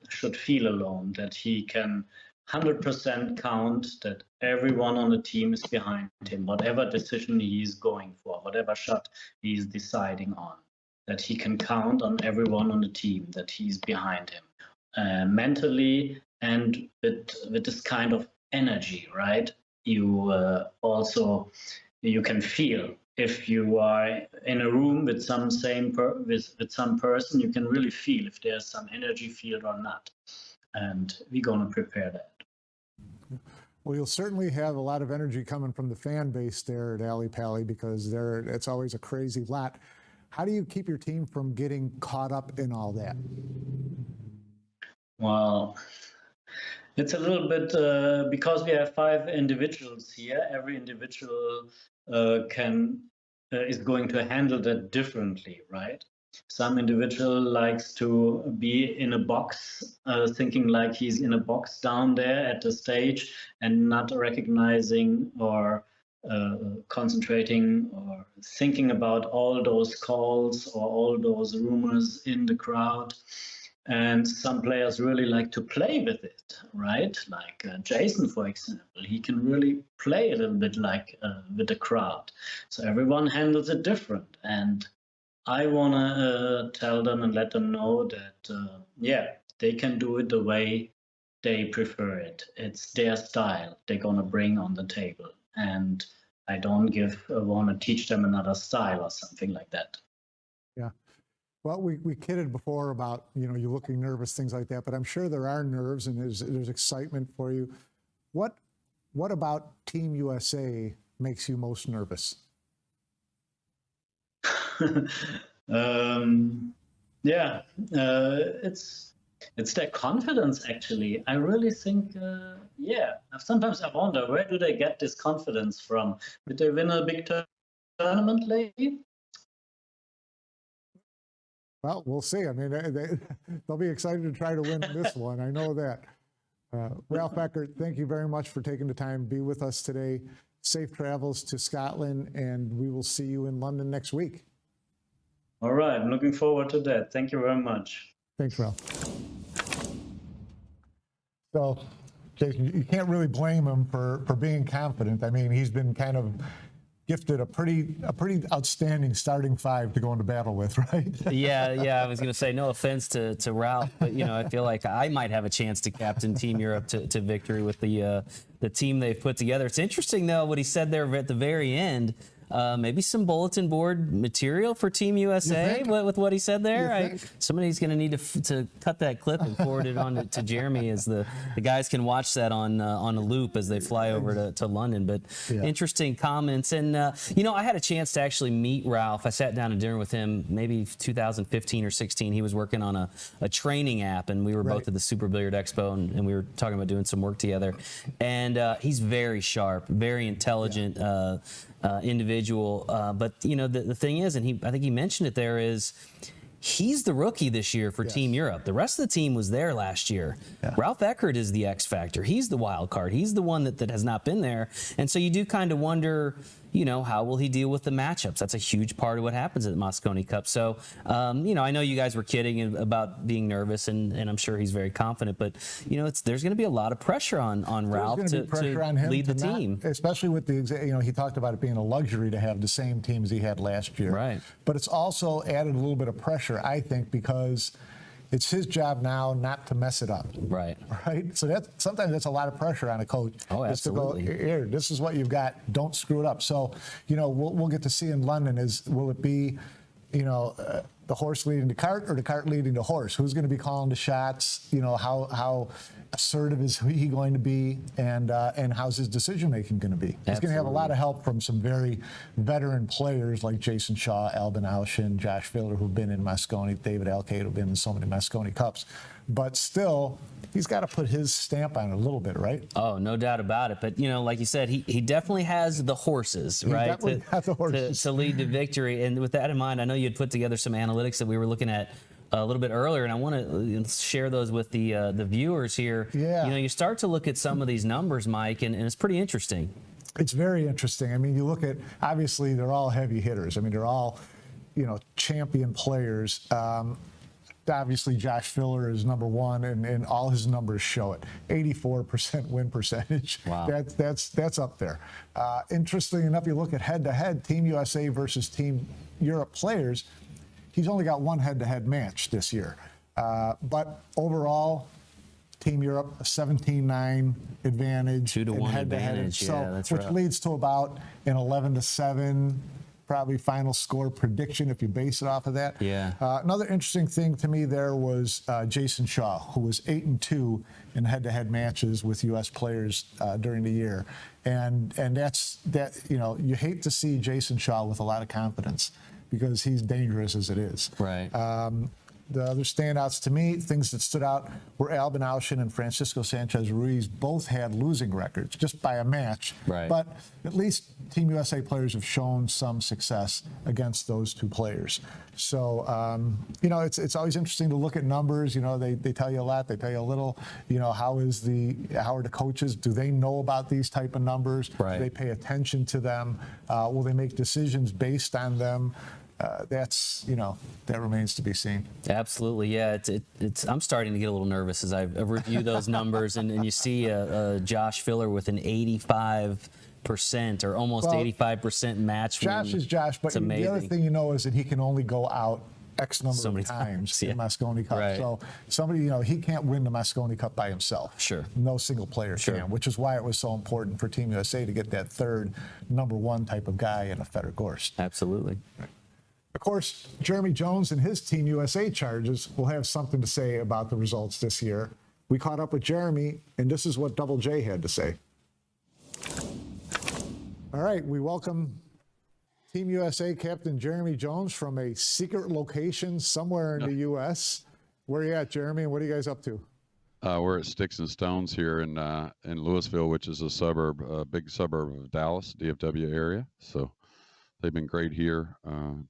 should feel alone, that he can 100% count that everyone on the team is behind him, whatever decision he is going for, whatever shot he is deciding on, that he can count on everyone on the team, that he's behind him, mentally and with this kind of energy, right? You you can feel. If you are in a room with some person, you can really feel if there's some energy field or not. And we're going to prepare that. Well, you'll certainly have a lot of energy coming from the fan base there at Ali Pali, because it's always a crazy lot. How do you keep your team from getting caught up in all that? Well, it's a little bit because we have 5 individuals here. Every individual is going to handle that differently, right? Some individual likes to be in a box, thinking like he's in a box down there at the stage and not recognizing or concentrating or thinking about all those calls or all those rumors in the crowd. And some players really like to play with it, right? Like Jason, for example, he can really play a little bit like with the crowd. So everyone handles it different. And I want to tell them and let them know that, they can do it the way they prefer it. It's their style they're going to bring on the table. And I don't want to teach them another style or something like that. Yeah. Well, we kidded before about, you looking nervous, things like that, but I'm sure there are nerves and there's excitement for you. What about Team USA makes you most nervous? It's their confidence, actually. I really think, sometimes I wonder, where do they get this confidence from? Did they win a big tournament lately? Well, we'll see. I mean, they'll be excited to try to win this one. I know that. Ralph Eckert, thank you very much for taking the time to be with us today. Safe travels to Scotland, and we will see you in London next week. All right. I'm looking forward to that. Thank you very much. Thanks, Ralph. So, Jason, you can't really blame him for being confident. I mean, he's been kind of gifted a pretty outstanding starting 5 to go into battle with, right? Yeah. I was going to say, no offense to Ralph, but I feel like I might have a chance to captain Team Europe to victory with the team they've put together. It's interesting though what he said there at the very end. maybe some bulletin board material for Team USA think? with what he said there. You think? Somebody's going to need to cut that clip and forward it on to Jeremy, as the guys can watch that on a loop as they fly over to London. But interesting comments. And, I had a chance to actually meet Ralph. I sat down to dinner with him maybe 2015 or 16. He was working on a training app, and we were both at the Super Billiard Expo, and we were talking about doing some work together. And he's very sharp, very intelligent individual. But, the thing is, and I think he mentioned it there, is he's the rookie this year for Team Europe. The rest of the team was there last year. Ralph Eckert is the X factor. He's the wild card. He's the one that has not been there. And so you do kind of wonder, how will he deal with the matchups? That's a huge part of what happens at the Mosconi Cup. So, I know you guys were kidding about being nervous, and I'm sure he's very confident. But, there's going to be a lot of pressure on Ralph to lead the team. Especially with he talked about it being a luxury to have the same team as he had last year. Right. But it's also added a little bit of pressure, I think, because it's his job now not to mess it up. Right. Right. So sometimes that's a lot of pressure on a coach. Oh, absolutely. Just to go, here, this is what you've got. Don't screw it up. So, we'll get to see in London will it be, the horse leading the cart or the cart leading the horse? Who's going to be calling the shots? How assertive is he going to be, and how's his decision making going to be? He's going to have a lot of help from some very veteran players like Jason Shaw, Albin Aushin, Josh Filler, who've been in Mosconi, David Alcade, who've been in so many Mosconi Cups. But still, he's got to put his stamp on it a little bit, right? Oh, no doubt about it. But, like you said, he definitely has the horses, right? Definitely has the horses. To lead to victory. And with that in mind, I know you had put together some analytics that we were looking at a little bit earlier, and I want to share those with the viewers here. Yeah. You start to look at some of these numbers, Mike, and it's pretty interesting. It's very interesting. I mean, you look at, obviously, they're all heavy hitters. I mean, they're all, champion players. Obviously, Josh Filler is number one, and all his numbers show it. 84% win percentage. Wow. That's up there. Interesting enough, you look at head-to-head, Team USA versus Team Europe players, he's only got one head-to-head match this year. But overall, Team Europe, a 17-9 advantage. 2-1 advantage, that's which right. leads to about an 11-7 probably final score prediction if you base it off of that. Yeah. Another interesting thing to me there was Jason Shaw, who was 8-2 in head-to-head matches with U.S. players during the year, and that you hate to see Jason Shaw with a lot of confidence because he's dangerous as it is. Right. The other standouts to me, things that stood out, were Albin Aushin and Francisco Sanchez Ruiz. Both had losing records just by a match. Right. But at least Team USA players have shown some success against those two players. So, it's always interesting to look at numbers. They tell you a lot, they tell you a little. How are the coaches? Do they know about these type of numbers? Right. Do they pay attention to them? Will they make decisions based on them? That remains to be seen. Absolutely, yeah. It's. I'm starting to get a little nervous as I review those numbers, and you see Josh Filler with an 85% or almost 85% match win. Josh is Josh, but the other thing is that he can only go out X number of times in Mosconi Cup. Right. So he can't win the Mosconi Cup by himself. Sure. No single player can, which is why it was so important for Team USA to get that third number one type of guy in a Feder Gorst. Absolutely. Of course, Jeremy Jones and his Team USA charges will have something to say about the results this year. We caught up with Jeremy, and this is what Double J had to say. All right, we welcome Team USA Captain Jeremy Jones from a secret location somewhere in the U.S. Where are you at, Jeremy, and what are you guys up to? We're at Sticks and Stones here in Louisville, which is a big suburb of Dallas, DFW area. So they've been great here,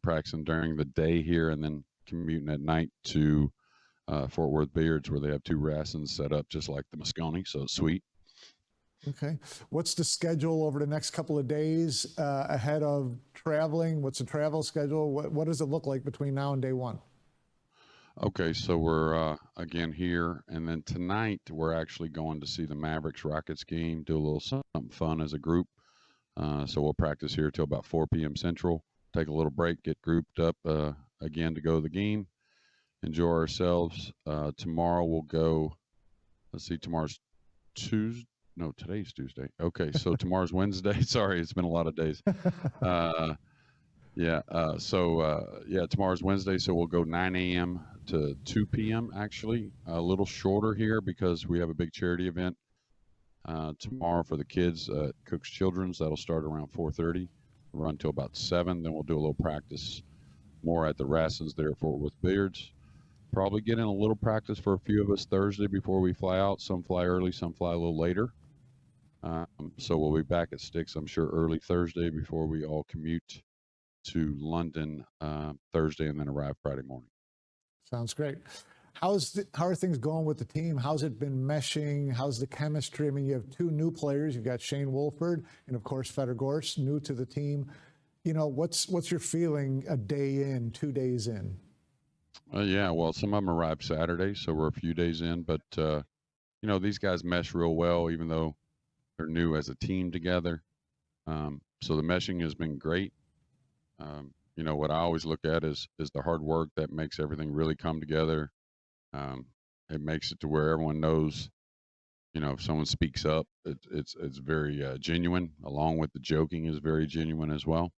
practicing during the day here and then commuting at night to Fort Worth Billiards, where they have two Rassins set up just like the Mosconi, so it's sweet. Okay. What's the schedule over the next couple of days ahead of traveling? What's the travel schedule? What does it look like between now and day one? Okay, so we're again here, and then tonight we're actually going to see the Mavericks Rockets game, do a little something fun as a group. So we'll practice here till about 4 p.m. Central, take a little break, get grouped up again to go to the game, enjoy ourselves. Tomorrow we'll go, tomorrow's no, today's Tuesday. Okay, so tomorrow's Wednesday. Sorry, it's been a lot of days. Yeah. Yeah, tomorrow's Wednesday, so we'll go 9 a.m. to 2 p.m. Actually, a little shorter here because we have a big charity event tomorrow for the kids at Cook's Children's. That'll start around 4:30, run till about 7. Then we'll do a little practice more at the Rassens there at Fort Worth Billiards. Probably get in a little practice for a few of us Thursday before we fly out. Some fly early, some fly a little later. So we'll be back at Sticks, I'm sure, early Thursday before we all commute to London Thursday and then arrive Friday morning. Sounds great. How are things going with the team? How's it been meshing? How's the chemistry? I mean, you have 2 new players. You've got Shane Wolford and, of course, Feder Gorst, new to the team. You know, what's your feeling a day in, 2 days in? Yeah, well, some of them arrived Saturday, so we're a few days in. But, you know, these guys mesh real well, even though they're new as a team together. So the meshing has been great. You know, what I always look at is the hard work that makes everything really come together. It makes it to where everyone knows, you know, if someone speaks up, it's very genuine, along with the joking is very genuine as well.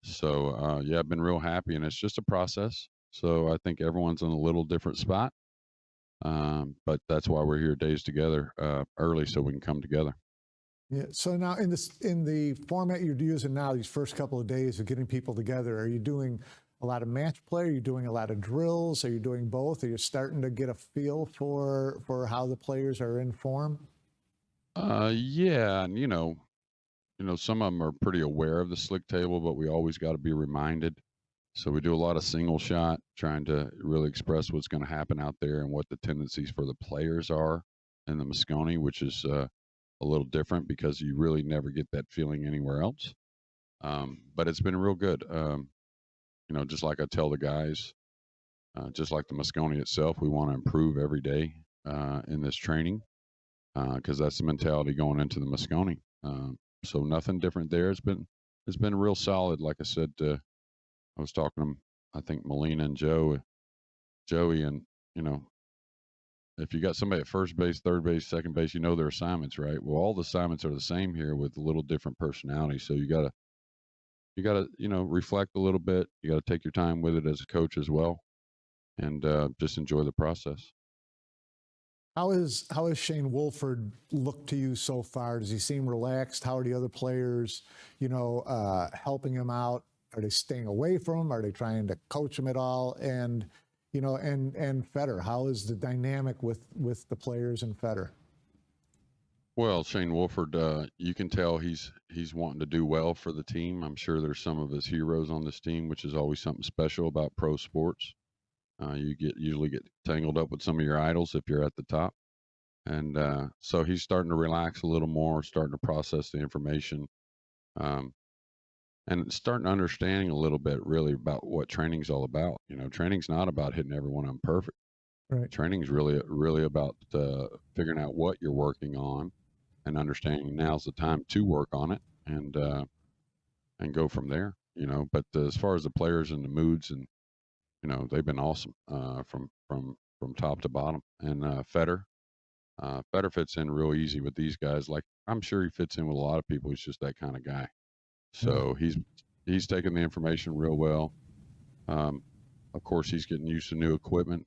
So, yeah, I've been real happy, and it's just a process. So I think everyone's in a little different spot. But that's why we're here days together early so we can come together. Yeah. So now in the format you're using now, these first couple of days of getting people together, are you doing a lot of match play? Are you doing a lot of drills? Are you doing both? Are you starting to get a feel for how the players are in form? Yeah, and you know, some of them are pretty aware of the slick table, but we always got to be reminded. So we do a lot of single shot, trying to really express what's going to happen out there and what the tendencies for the players are in the Mosconi, which is a little different because you really never get that feeling anywhere else. But it's been real good. You know, just like I tell the guys, just like the Mosconi itself, we want to improve every day in this training because that's the mentality going into the Mosconi. So nothing different there. It's been real solid. Like I said, I was talking to, I think, Melina and Joey, and you know, if you got somebody at first base, third base, second base, you know their assignments, right? Well, all the assignments are the same here with a little different personality. So you gotta, you know, reflect a little bit. You gotta take your time with it as a coach as well, and just enjoy the process. How is Shane Wolford looked to you so far? Does he seem relaxed? How are the other players, you know, helping him out? Are they staying away from him? Are they trying to coach him at all? And, you know, and Feder, how is the dynamic with the players and Feder? Well, Shane Wolford, you can tell he's wanting to do well for the team. I'm sure there's some of his heroes on this team, which is always something special about pro sports. You usually get tangled up with some of your idols if you're at the top. And so he's starting to relax a little more, starting to process the information, and starting to understanding a little bit really about what training's all about. You know, training's not about hitting everyone on perfect. Right. Training's really about figuring out what you're working on and understanding now's the time to work on it and go from there. You know, but as far as the players and the moods, and you know, they've been awesome from top to bottom. And Feder fits in real easy with these guys. Like I'm sure he fits in with a lot of people. He's just that kind of guy. So he's taking the information real well. Of course, he's getting used to new equipment.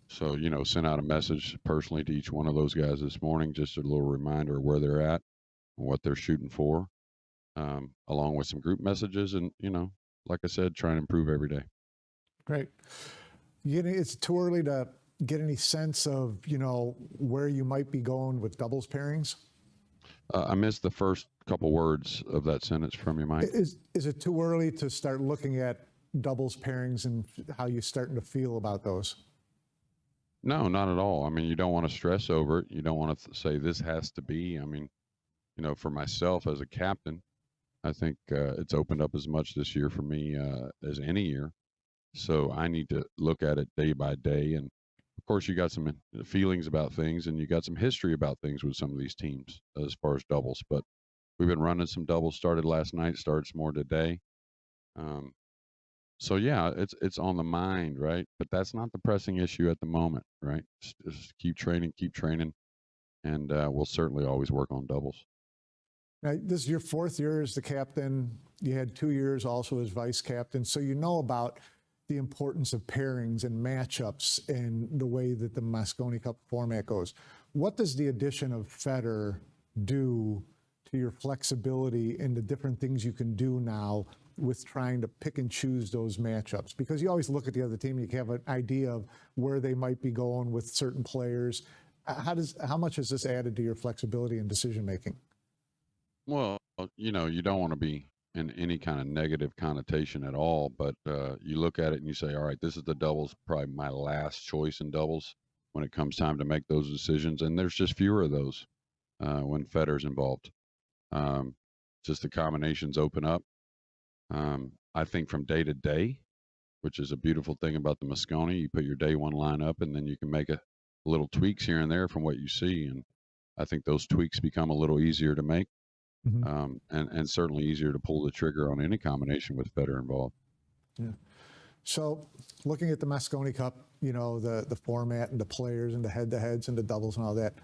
So, you know, sent out a message personally to each one of those guys this morning, just a little reminder of where they're at and what they're shooting for, along with some group messages. And, you know, like I said, trying to improve every day. Great. It's too early to get any sense of, you know, where you might be going with doubles pairings? I missed the first couple words of that sentence from you, Mike. Is it too early to start looking at doubles pairings and how you're starting to feel about those? No, not at all. I mean, you don't want to stress over it. You don't want to say this has to be. I mean, you know, for myself as a captain, I think it's opened up as much this year for me as any year. So I need to look at it day by day. And of course, you got some feelings about things, and you got some history about things with some of these teams as far as doubles. But we've been running some doubles. Started last night. Started some more today. So yeah, it's on the mind, right? But that's not the pressing issue at the moment, right? Just keep training, and we'll certainly always work on doubles. Now, this is your 4th year as the captain. You had 2 years also as vice captain, so you know about the importance of pairings and matchups and the way that the Mosconi Cup format goes. What does the addition of Federer do to your flexibility and the different things you can do now with trying to pick and choose those matchups? Because you always look at the other team, you have an idea of where they might be going with certain players. How much has this added to your flexibility and decision making? Well, you don't want to be in any kind of negative connotation at all, but you look at it and you say, all right, this is the doubles, probably my last choice in doubles when it comes time to make those decisions. And there's just fewer of those when Federer's involved. Just the combinations open up. I think from day to day, which is a beautiful thing about the Mosconi, you put your day one line up and then you can make a little tweaks here and there from what you see. And I think those tweaks become a little easier to make. Mm-hmm. And certainly easier to pull the trigger on any combination with Federer involved. Yeah. So looking at the Mosconi Cup, the format and the players and the head-to-heads and the doubles and all that,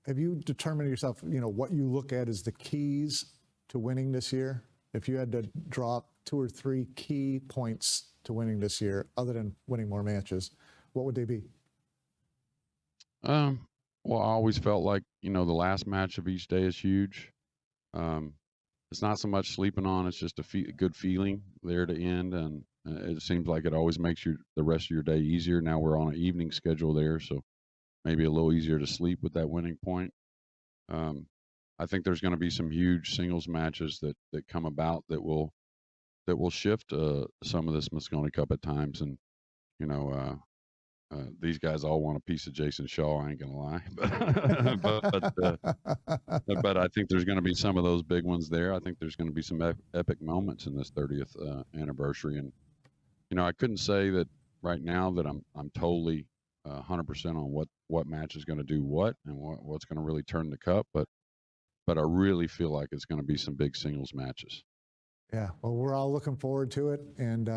have you determined yourself, what you look at as the keys to winning this year? If you had to draw 2 or 3 key points to winning this year, other than winning more matches, what would they be? Well, I always felt like, the last match of each day is huge. It's not so much sleeping on, it's just a good feeling there to end. And it seems like it always makes the rest of your day easier. Now we're on an evening schedule there, so maybe a little easier to sleep with that winning point. I think there's going to be some huge singles matches that come about that will shift some of this Mosconi Cup at times. And, these guys all want a piece of Jason Shaw, I ain't gonna lie, but I think there's going to be some of those big ones there. I think there's going to be some epic moments in this 30th anniversary, and I couldn't say that right now that I'm totally 100% on what match is going to do what and what's going to really turn the cup, but I really feel like it's going to be some big singles matches. Yeah, well, we're all looking forward to it, and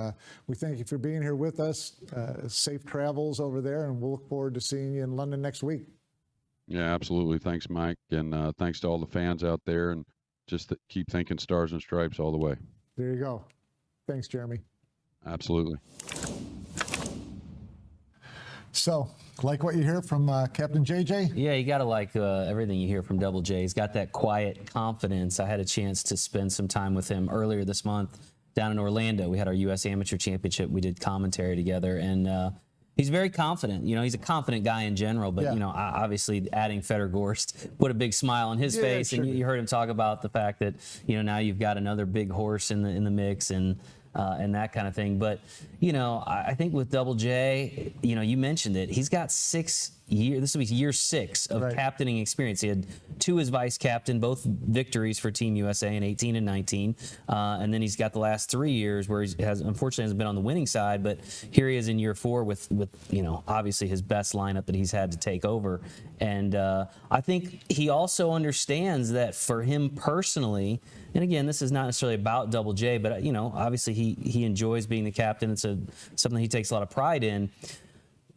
we thank you for being here with us. Safe travels over there, and we'll look forward to seeing you in London next week. Yeah, absolutely. Thanks, Mike, and thanks to all the fans out there, and just keep thinking Stars and Stripes all the way. There you go. Thanks, Jeremy. Absolutely. So, like what you hear from Captain JJ? Yeah, you got to like everything you hear from Double J. He's got that quiet confidence. I had a chance to spend some time with him earlier this month down in Orlando. We had our U.S. Amateur Championship. We did commentary together, and he's very confident. He's a confident guy in general, but, yeah. Obviously adding Federer Gorst put a big smile on his face, and you heard him talk about the fact that, now you've got another big horse in the mix, and that kind of thing. But, I think with Double J, you mentioned it, he's got 6 years, this will be year 6 of captaining experience. He had 2 as vice captain, both victories for Team USA in 18 and 19. And then he's got the last 3 years where unfortunately hasn't been on the winning side, but here he is in year 4 with obviously his best lineup that he's had to take over. And I think he also understands that for him personally, and again, this is not necessarily about Double J, but obviously he enjoys being the captain. It's something he takes a lot of pride in.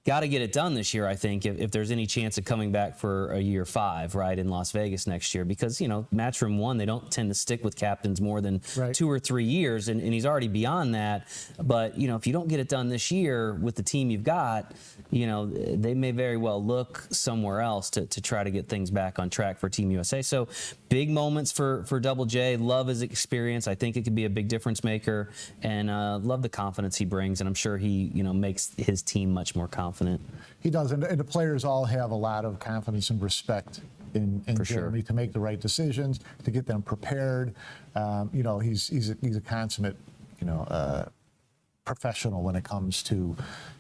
Got to get it done this year, I think, if there's any chance of coming back for a year 5, right, in Las Vegas next year. Because, Matchroom 1, they don't tend to stick with captains more than 2 or 3 years, and he's already beyond that. But, if you don't get it done this year with the team you've got, they may very well look somewhere else to try to get things back on track for Team USA. So big moments for Double J. Love his experience. I think it could be a big difference maker, and love the confidence he brings, and I'm sure he, makes his team much more confident. He does, and the players all have a lot of confidence and respect in Jeremy to make the right decisions, to get them prepared. He's a consummate, professional when it comes to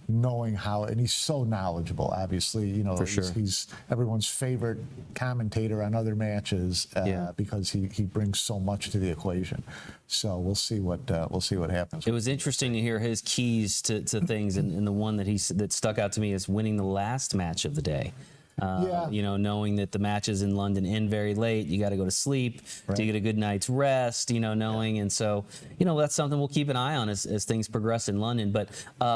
knowing how, and he's so knowledgeable. Obviously, he's everyone's favorite commentator on other matches because he brings so much to the equation. So we'll see what happens. It was interesting to hear his keys to things, and the one that stuck out to me is winning the last match of the day. You know, knowing that the matches in London end very late, you got to go to sleep to get a good night's rest, you know, knowing. And so, you know, that's something we'll keep an eye on as things progress in London. But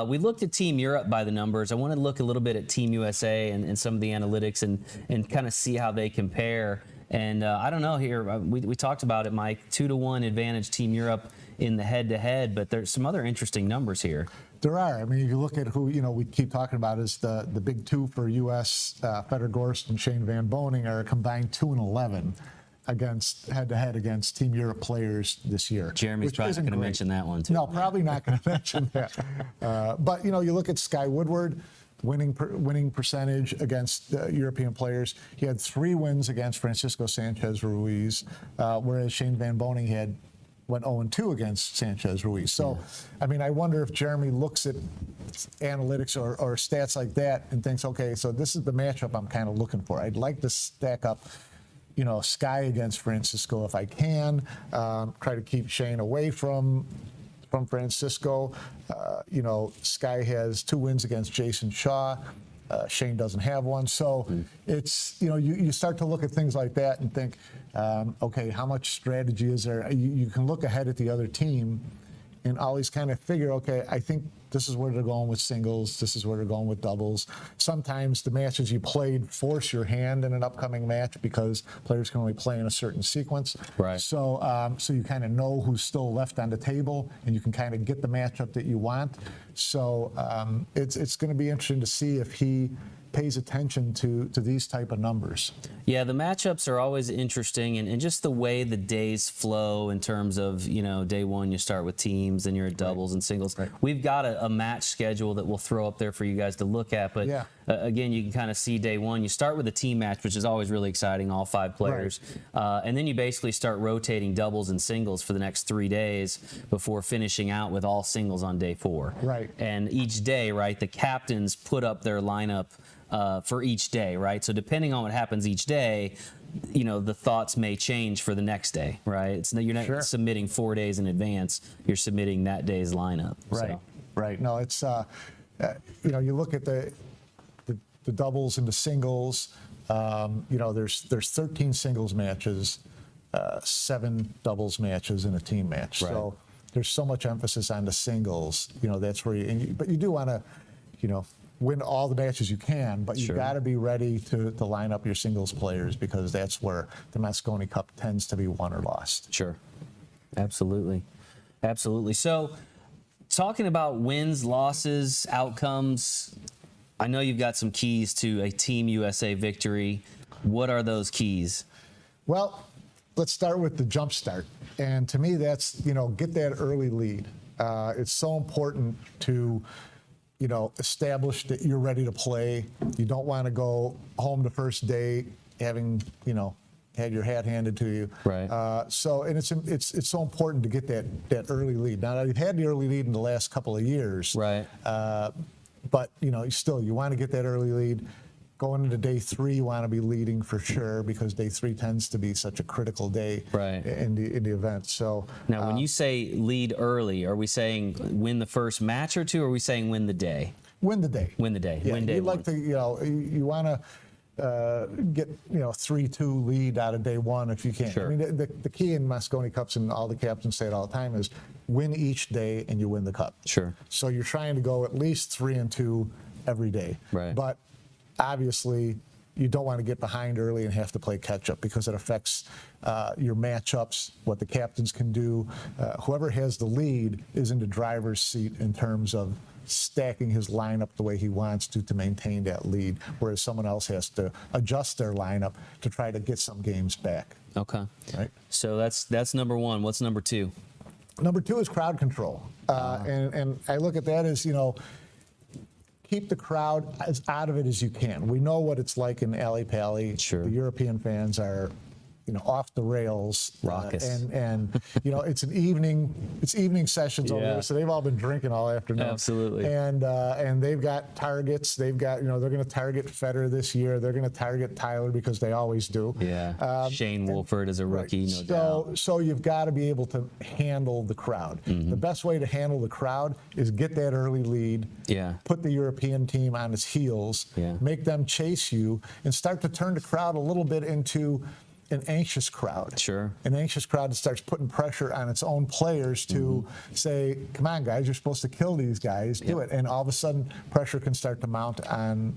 we looked at Team Europe by the numbers. I want to look a little bit at Team USA and some of the analytics and kind of see how they compare. And I don't know here, we talked about it, Mike, 2-1 advantage Team Europe in the head-to-head, but there's some other interesting numbers here. There are. I mean, if you look at who, you know, we keep talking about is the big two for U.S., Feder Gorst and Shane Van Boening are a combined 2-11 against head-to-head against Team Europe players this year. Jeremy's probably not going to mention that one, too. No, probably not going to mention that. But, you know, you look at Sky Woodward, winning percentage against European players. He had 3 wins against Francisco Sanchez Ruiz, whereas Shane Van Boening went 0-2 against Sanchez Ruiz. So, I mean, I wonder if Jeremy looks at analytics or stats like that and thinks, okay, so this is the matchup I'm kind of looking for. I'd like to stack up, you know, Sky against Francisco if I can, try to keep Shane away from Francisco. You know, Sky has 2 wins against Jason Shaw. Shane doesn't have one. So it's, you know, you start to look at things like that and think, okay, how much strategy is there? You can look ahead at the other team and always kind of figure, okay, I think this is where they're going with singles. This is where they're going with doubles. Sometimes the matches you played force your hand in an upcoming match because players can only play in a certain sequence. Right. So, so you kind of know who's still left on the table, and you can kind of get the matchup that you want. So it's going to be interesting to see if he pays attention to these type of numbers. Yeah, the matchups are always interesting, and just the way the days flow in terms of, you know, day one you start with teams, and you're at doubles and singles. Right. We've got a match schedule that we'll throw up there for you guys to look at, but again, you can kind of see day one. You start with a team match, which is always really exciting, all 5 players, and then you basically start rotating doubles and singles for the next 3 days before finishing out with all singles on day 4. Right. And each day, right, the captains put up their lineup for each day, right? So depending on what happens each day, you know, the thoughts may change for the next day, right? You're not submitting 4 days in advance. You're submitting that day's lineup. Right, so. Right. No, it's, you know, you look at the doubles and the singles, you know, there's 13 singles matches, 7 doubles matches in a team match. Right. So there's so much emphasis on the singles, you know, that's where but you do want to, you know, win all the matches you can, but you got to be ready to line up your singles players, because that's where the Mosconi Cup tends to be won or lost. Sure. Absolutely. Absolutely. So talking about wins, losses, outcomes, I know you've got some keys to a Team USA victory. What are those keys? Well, let's start with the jump start. And to me, that's, you know, get that early lead. It's so important to, you know, establish that you're ready to play. You don't want to go home the first day having, you know, had your hat handed to you. Right. So, and it's so important to get that early lead. Now, you've had the early lead in the last couple of years. Right. But, you know, you want to get that early lead. Going into day 3, you want to be leading for sure, because day 3 tends to be such a critical day in the event. So now, when you say lead early, are we saying win the first match or 2, or are we saying win the day? Win the day. Win the day. Yeah, win day you'd 1. like to, you know, you want to get, you know, 3-2 lead out of day 1 if you can. Sure. I mean, the key in Mosconi Cups, and all the captains say it all the time, is win each day and you win the cup. Sure. So you're trying to go at least 3-2 every day. Right. But obviously, you don't want to get behind early and have to play catch up, because it affects your matchups, what the captains can do. Whoever has the lead is in the driver's seat in terms of stacking his lineup the way he wants to maintain that lead, whereas someone else has to adjust their lineup to try to get some games back. Okay. Right. So that's number 1. What's number 2? Number 2 is crowd control. And I look at that as, you know, keep the crowd as out of it as you can. We know what it's like in Alley Pally. Sure. The European fans are off the rails, Raucous. and it's evening sessions over there, so they've all been drinking all afternoon. Absolutely. And they've got targets. They've got they're going to target Federer this year. They're going to target Tyler because they always do. Yeah. Shane Wolford is a rookie, no doubt. So you've got to be able to handle the crowd. The best way to handle the crowd is get that early lead. Yeah. Put the European team on its heels. Yeah. Make them chase you and start to turn the crowd a little bit into an anxious crowd. Sure. An anxious crowd that starts putting pressure on its own players to say, come on, guys, you're supposed to kill these guys. Do it. And all of a sudden, pressure can start to mount on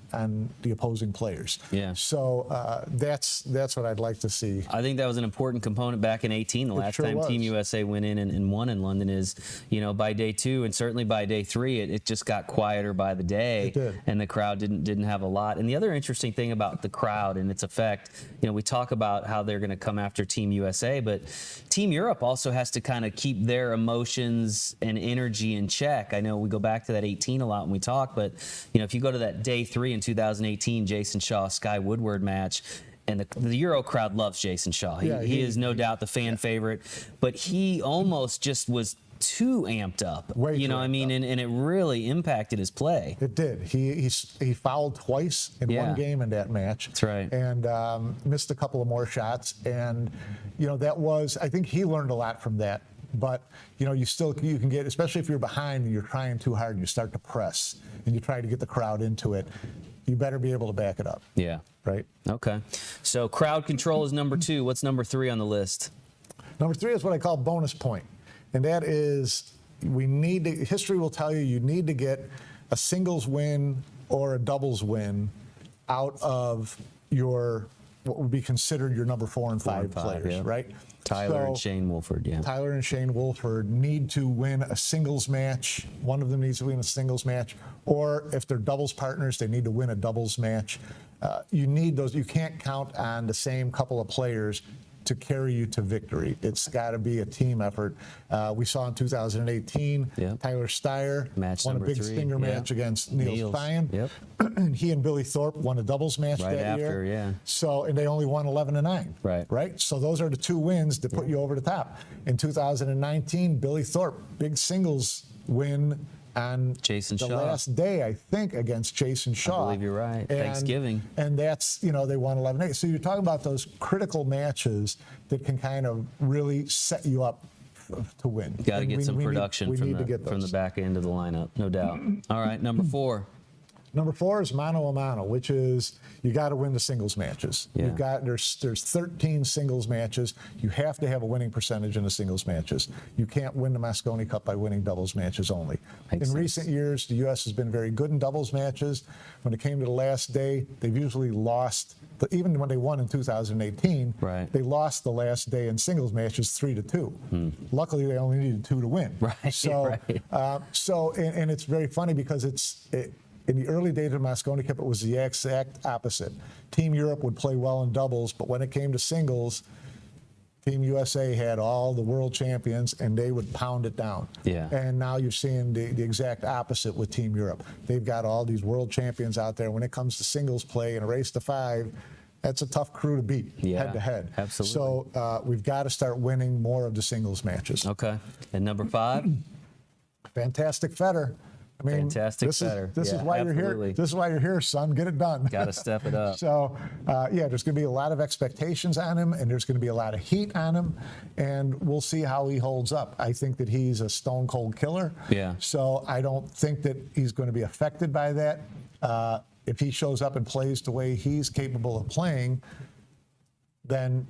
the opposing players. Yeah. So that's what I'd like to see. I think that was an important component back in 18. The last time Team USA went in and won in London is, by day 2 and certainly by day 3, it just got quieter by the day. It did. And the crowd didn't have a lot. And the other interesting thing about the crowd and its effect, we talk about how they're going to come after Team USA, but Team Europe also has to kind of keep their emotions and energy in check. I know we go back to that 18 a lot when we talk, but if you go to that day 3 in 2018 Jason Shaw Sky Woodward match, and the Euro crowd loves Jason Shaw. He is no doubt the fan favorite, but he almost just was too amped up. Way too I mean, amped up. and it really impacted his play. It did. He fouled twice in one game in that match. That's right. And missed a couple of more shots. And that was, I think he learned a lot from that. But you can get, especially if you're behind and you're trying too hard and you start to press and you try to get the crowd into it, you better be able to back it up. Yeah. Right. Okay. So crowd control is number 2. What's number 3 on the list? Number 3 is what I call bonus point. And that is, history will tell you need to get a singles win or a doubles win out of what would be considered your number 4 and 5 players, right? Tyler and Shane Wolford, Tyler and Shane Wolford need to win a singles match. One of them needs to win a singles match. Or if they're doubles partners, they need to win a doubles match. You need those. You can't count on the same couple of players to carry you to victory. It's got to be a team effort. We saw in 2018, Tyler Steyer won a big stinger match against Niels Stein. Yep. And he and Billy Thorpe won a doubles match that year. So, and they only won 11-9. Right. So those are the 2 wins that put you over the top. In 2019, Billy Thorpe, big singles win on Jason the Shaw. last day, I think, against Jason Shaw. I believe you're right. Thanksgiving. And that's, they won 11-8. So you're talking about those critical matches that can kind of really set you up to win. Got to get some production from the back end of the lineup, no doubt. All right, number 4. Number 4 is mano a mano, which is you got to win the singles matches. Yeah. There's 13 singles matches. You have to have a winning percentage in the singles matches. You can't win the Mosconi Cup by winning doubles matches only. In recent years, the U.S. has been very good in doubles matches. When it came to the last day, they've usually lost. Even when they won in 2018, they lost the last day in singles matches 3-2. Luckily, they only needed 2 to win. And it's very funny because in the early days of Mosconi Cup, it was the exact opposite. Team Europe would play well in doubles, but when it came to singles, Team USA had all the world champions, and they would pound it down. And now you're seeing the exact opposite with Team Europe. They've got all these world champions out there. When it comes to singles play in a race to 5, that's a tough crew to beat head to head. Absolutely. So we've got to start winning more of the singles matches. Okay. And number 5? Fantastic Federer. I mean, Fantastic Federer. This is why you're here. This is why you're here, son. Get it done. Got to step it up. So, there's going to be a lot of expectations on him, and there's going to be a lot of heat on him, and we'll see how he holds up. I think that he's a stone cold killer. So I don't think that he's going to be affected by that. If he shows up and plays the way he's capable of playing, then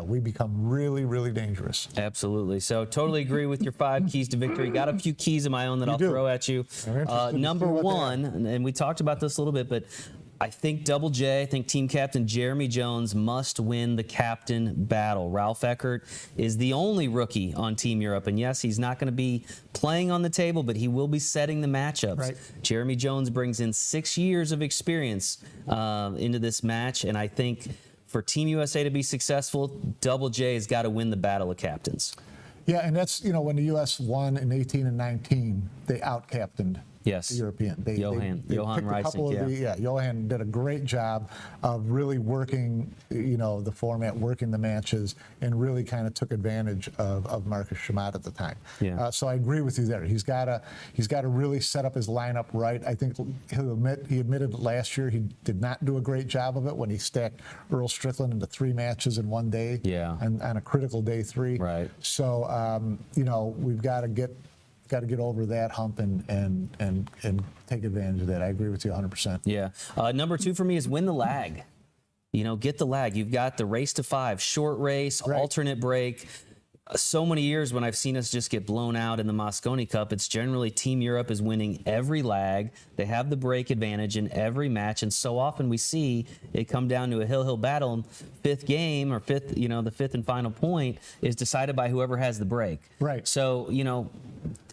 we become really, really dangerous. Absolutely. So totally agree with your 5 keys to victory. Got a few keys of my own that I'll throw at you. Number 1, and we talked about this a little bit, but I think Double J, I think team captain Jeremy Jones must win the captain battle. Ralph Eckert is the only rookie on Team Europe. And yes, he's not going to be playing on the table, but he will be setting the matchups. Jeremy Jones brings in 6 years of experience into this match, and I think for Team USA to be successful, Double J has got to win the battle of captains. Yeah, and that's, when the U.S. won in 18 and 19, they out-captained Yes. European. Johan picked a couple Reising, of yeah. Johan did a great job of really working, the format, working the matches, and really kind of took advantage of Marcus Schmatt at the time. Yeah. So I agree with you there. He's got to really set up his lineup right. I think he admitted last year he did not do a great job of it when he stacked Earl Strickland into 3 matches in one day. Yeah. And on a critical day 3. Right. So we've got to get over that hump and take advantage of that. I agree with you 100%. Yeah. Number 2 for me is win the lag. Get the lag. You've got the race to 5, short race, Right. alternate break. So many years when I've seen us just get blown out in the Mosconi Cup, it's generally Team Europe is winning every lag. They have the break advantage in every match, and so often we see it come down to a hill battle. And 5th game or 5th, the 5th and final point is decided by whoever has the break. Right. So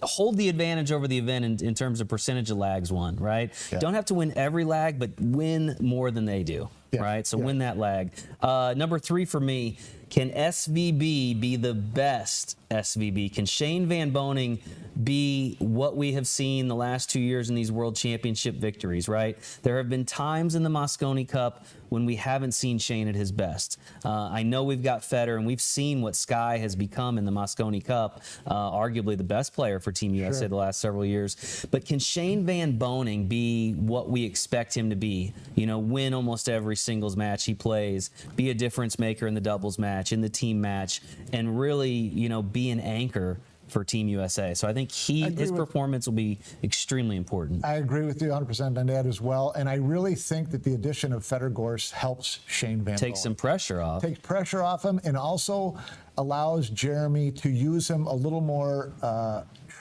hold the advantage over the event in terms of percentage of lags won. Right. Yeah. Don't have to win every lag, but win more than they do. Yeah. Right. So Yeah. win that lag. Number 3 for me. Can SVB be the best SVB? Can Shane Van Boening be what we have seen the last 2 years in these World Championship victories, right? There have been times in the Mosconi Cup when we haven't seen Shane at his best. I know we've got Federer, and we've seen what Sky has become in the Mosconi Cup, arguably the best player for Team USA the last several years. But can Shane Van Boening be what we expect him to be? Win almost every singles match he plays, be a difference maker in the doubles match, in the team match, and really, be an anchor for Team USA. So I think his performance will be extremely important. I agree with you 100% on that as well. And I really think that the addition of Federer Gorst helps Shane Van Boening. Takes some pressure off. Takes pressure off him, and also allows Jeremy to use him a little more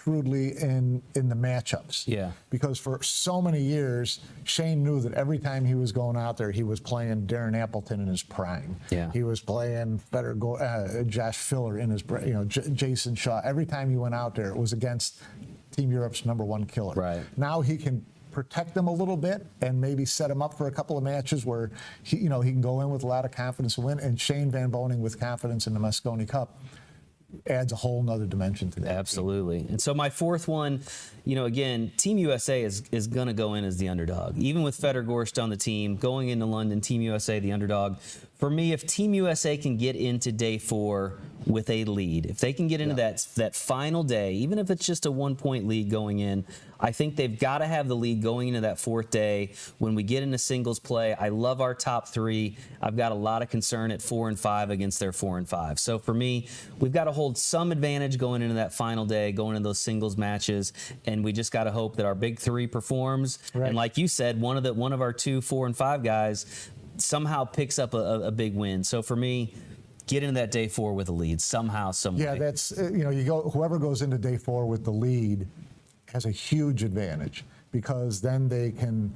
shrewdly in the matchups. Yeah. Because for so many years, Shane knew that every time he was going out there, he was playing Darren Appleton in his prime. Yeah. He was playing Josh Filler in his, Jason Shaw. Every time he went out there, it was against Team Europe's #1 killer. Right. Now he can protect them a little bit and maybe set him up for a couple of matches where he can go in with a lot of confidence and win. And Shane Van Boening with confidence in the Mosconi Cup adds a whole nother dimension to that. Absolutely. And so my 4th one, again, Team USA is going to go in as the underdog. Even with Federer Gorst on the team, going into London, Team USA, the underdog. For me, if Team USA can get into day 4 with a lead, if they can get into that final day, even if it's just a 1-point lead going in, I think they've got to have the lead going into that 4th day. When we get into singles play, I love our top 3. I've got a lot of concern at 4 and 5 against their 4 and 5. So for me, we've got to hold some advantage going into that final day, going into those singles matches, and we just got to hope that our big 3 performs. Right. And like you said, one of our 2, 4, and 5 guys somehow picks up a big win. So for me, get into that day 4 with a lead somehow, some way. Yeah, that's whoever goes into day 4 with the lead has a huge advantage, because then they can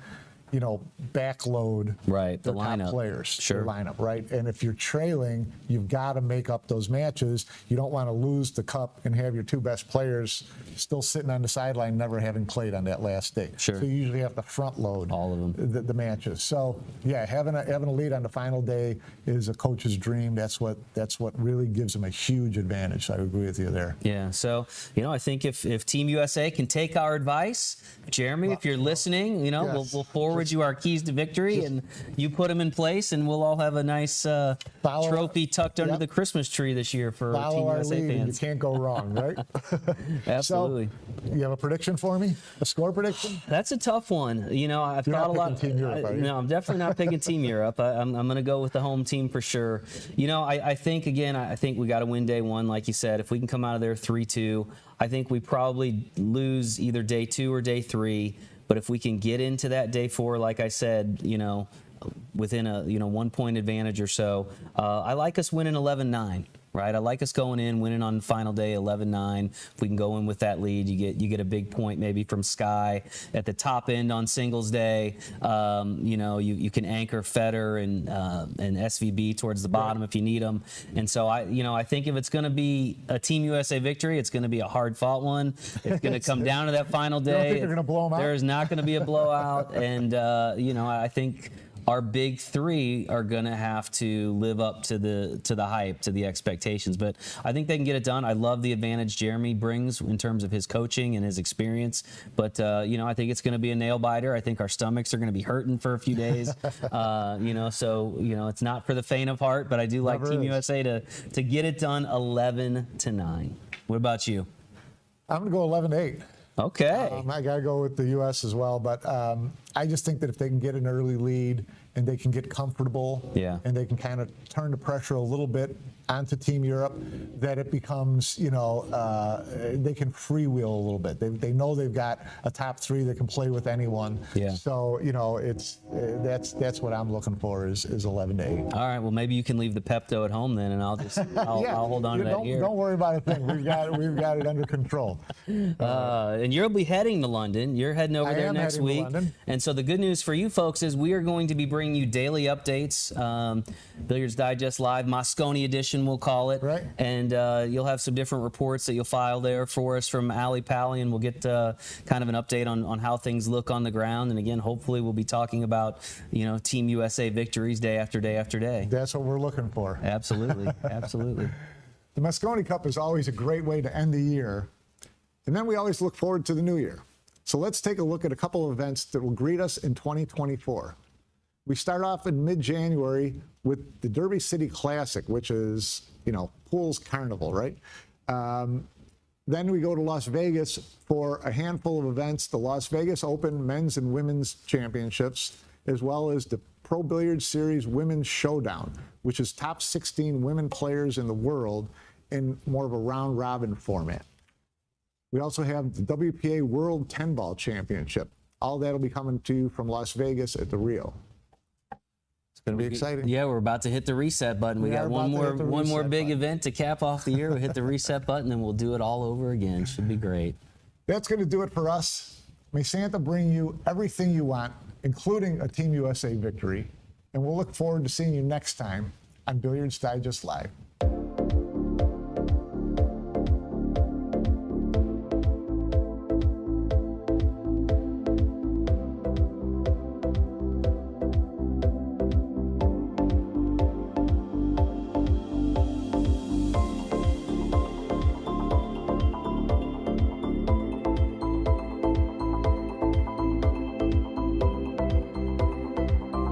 backload Right, their the top lineup. players, Sure. their lineup, right? And if you're trailing, you've got to make up those matches. You don't want to lose the cup and have your 2 best players still sitting on the sideline, never having played on that last day. Sure. So you usually have to front load All of them. the matches. So yeah, having a lead on the final day is a coach's dream. That's what really gives them a huge advantage. So I agree with you there. Yeah, so I think if Team USA can take our advice, Jeremy, if you're listening, Yes. we'll forward you our keys to victory, and you put them in place, and we'll all have a nice trophy tucked under Yep. the Christmas tree this year for Follow Team our USA lead, and you fans. can't go wrong, right? Absolutely. So, you have a prediction for me? A score prediction? That's a tough one. I've You're thought not a lot. picking Team Europe, are you? No, I'm definitely not picking Team Europe. I'm going to go with the home team for sure. I think we got to win day 1, like you said. If we can come out of there 3-2, I think we probably lose either day 2 or day 3. But if we can get into that day 4, like I said, within a 1-point advantage or so, I like us winning 11-9. Right, I like us going in, winning on the final day, 11-9. If we can go in with that lead, you get a big point maybe from Sky at the top end on singles day. You can anchor Federer and SVB towards the bottom if you need them. And so I think if it's going to be a Team USA victory, it's going to be a hard fought one. It's going to come down to that final day. You don't think they're going to blow them out? There is not going to be a blowout, and I think our big three are going to have to live up to the hype, to the expectations. But I think they can get it done. I love the advantage Jeremy brings in terms of his coaching and his experience. But, I think it's going to be a nail biter. I think our stomachs are going to be hurting for a few days. It's not for the faint of heart, but I do like Team USA to get it done 11-9. What about you? I'm going to go 11-8. Okay. I got to go with the U.S. as well, but I just think that if they can get an early lead and they can get comfortable, and they can kind of turn the pressure a little bit onto Team Europe, that it becomes, they can freewheel a little bit. They know they've got a top three that can play with anyone. Yeah. So, that's what I'm looking for is 11-8. All right. Well, maybe you can leave the Pepto at home then, and I'll hold on to that here. Don't worry about a thing. We've got it under control. And you'll be heading to London. You're heading over there next week. And so the good news for you folks is we are going to be bringing you daily updates. Billiards Digest Live, Mosconi edition, we'll call it. Right. And you'll have some different reports that you'll file there for us from Ali Pally, and we'll get kind of an update on how things look on the ground. And again, hopefully we'll be talking about, Team USA victories day after day after day. That's what we're looking for. Absolutely. Absolutely. The Mosconi Cup is always a great way to end the year. And then we always look forward to the new year. So let's take a look at a couple of events that will greet us in 2024. We start off in mid-January with the Derby City Classic, which is, Pool's Carnival, right? Then we go to Las Vegas for a handful of events, the Las Vegas Open Men's and Women's Championships, as well as the Pro Billiards Series Women's Showdown, which is top 16 women players in the world in more of a round-robin format. We also have the WPA World 10-Ball Championship. All that will be coming to you from Las Vegas at the Rio. It's going to be exciting. Yeah, we're about to hit the reset button. We got one more big event to cap off the year. We'll hit the reset button, and we'll do it all over again. Should be great. That's going to do it for us. May Santa bring you everything you want, including a Team USA victory. And we'll look forward to seeing you next time on Billiards Digest Live.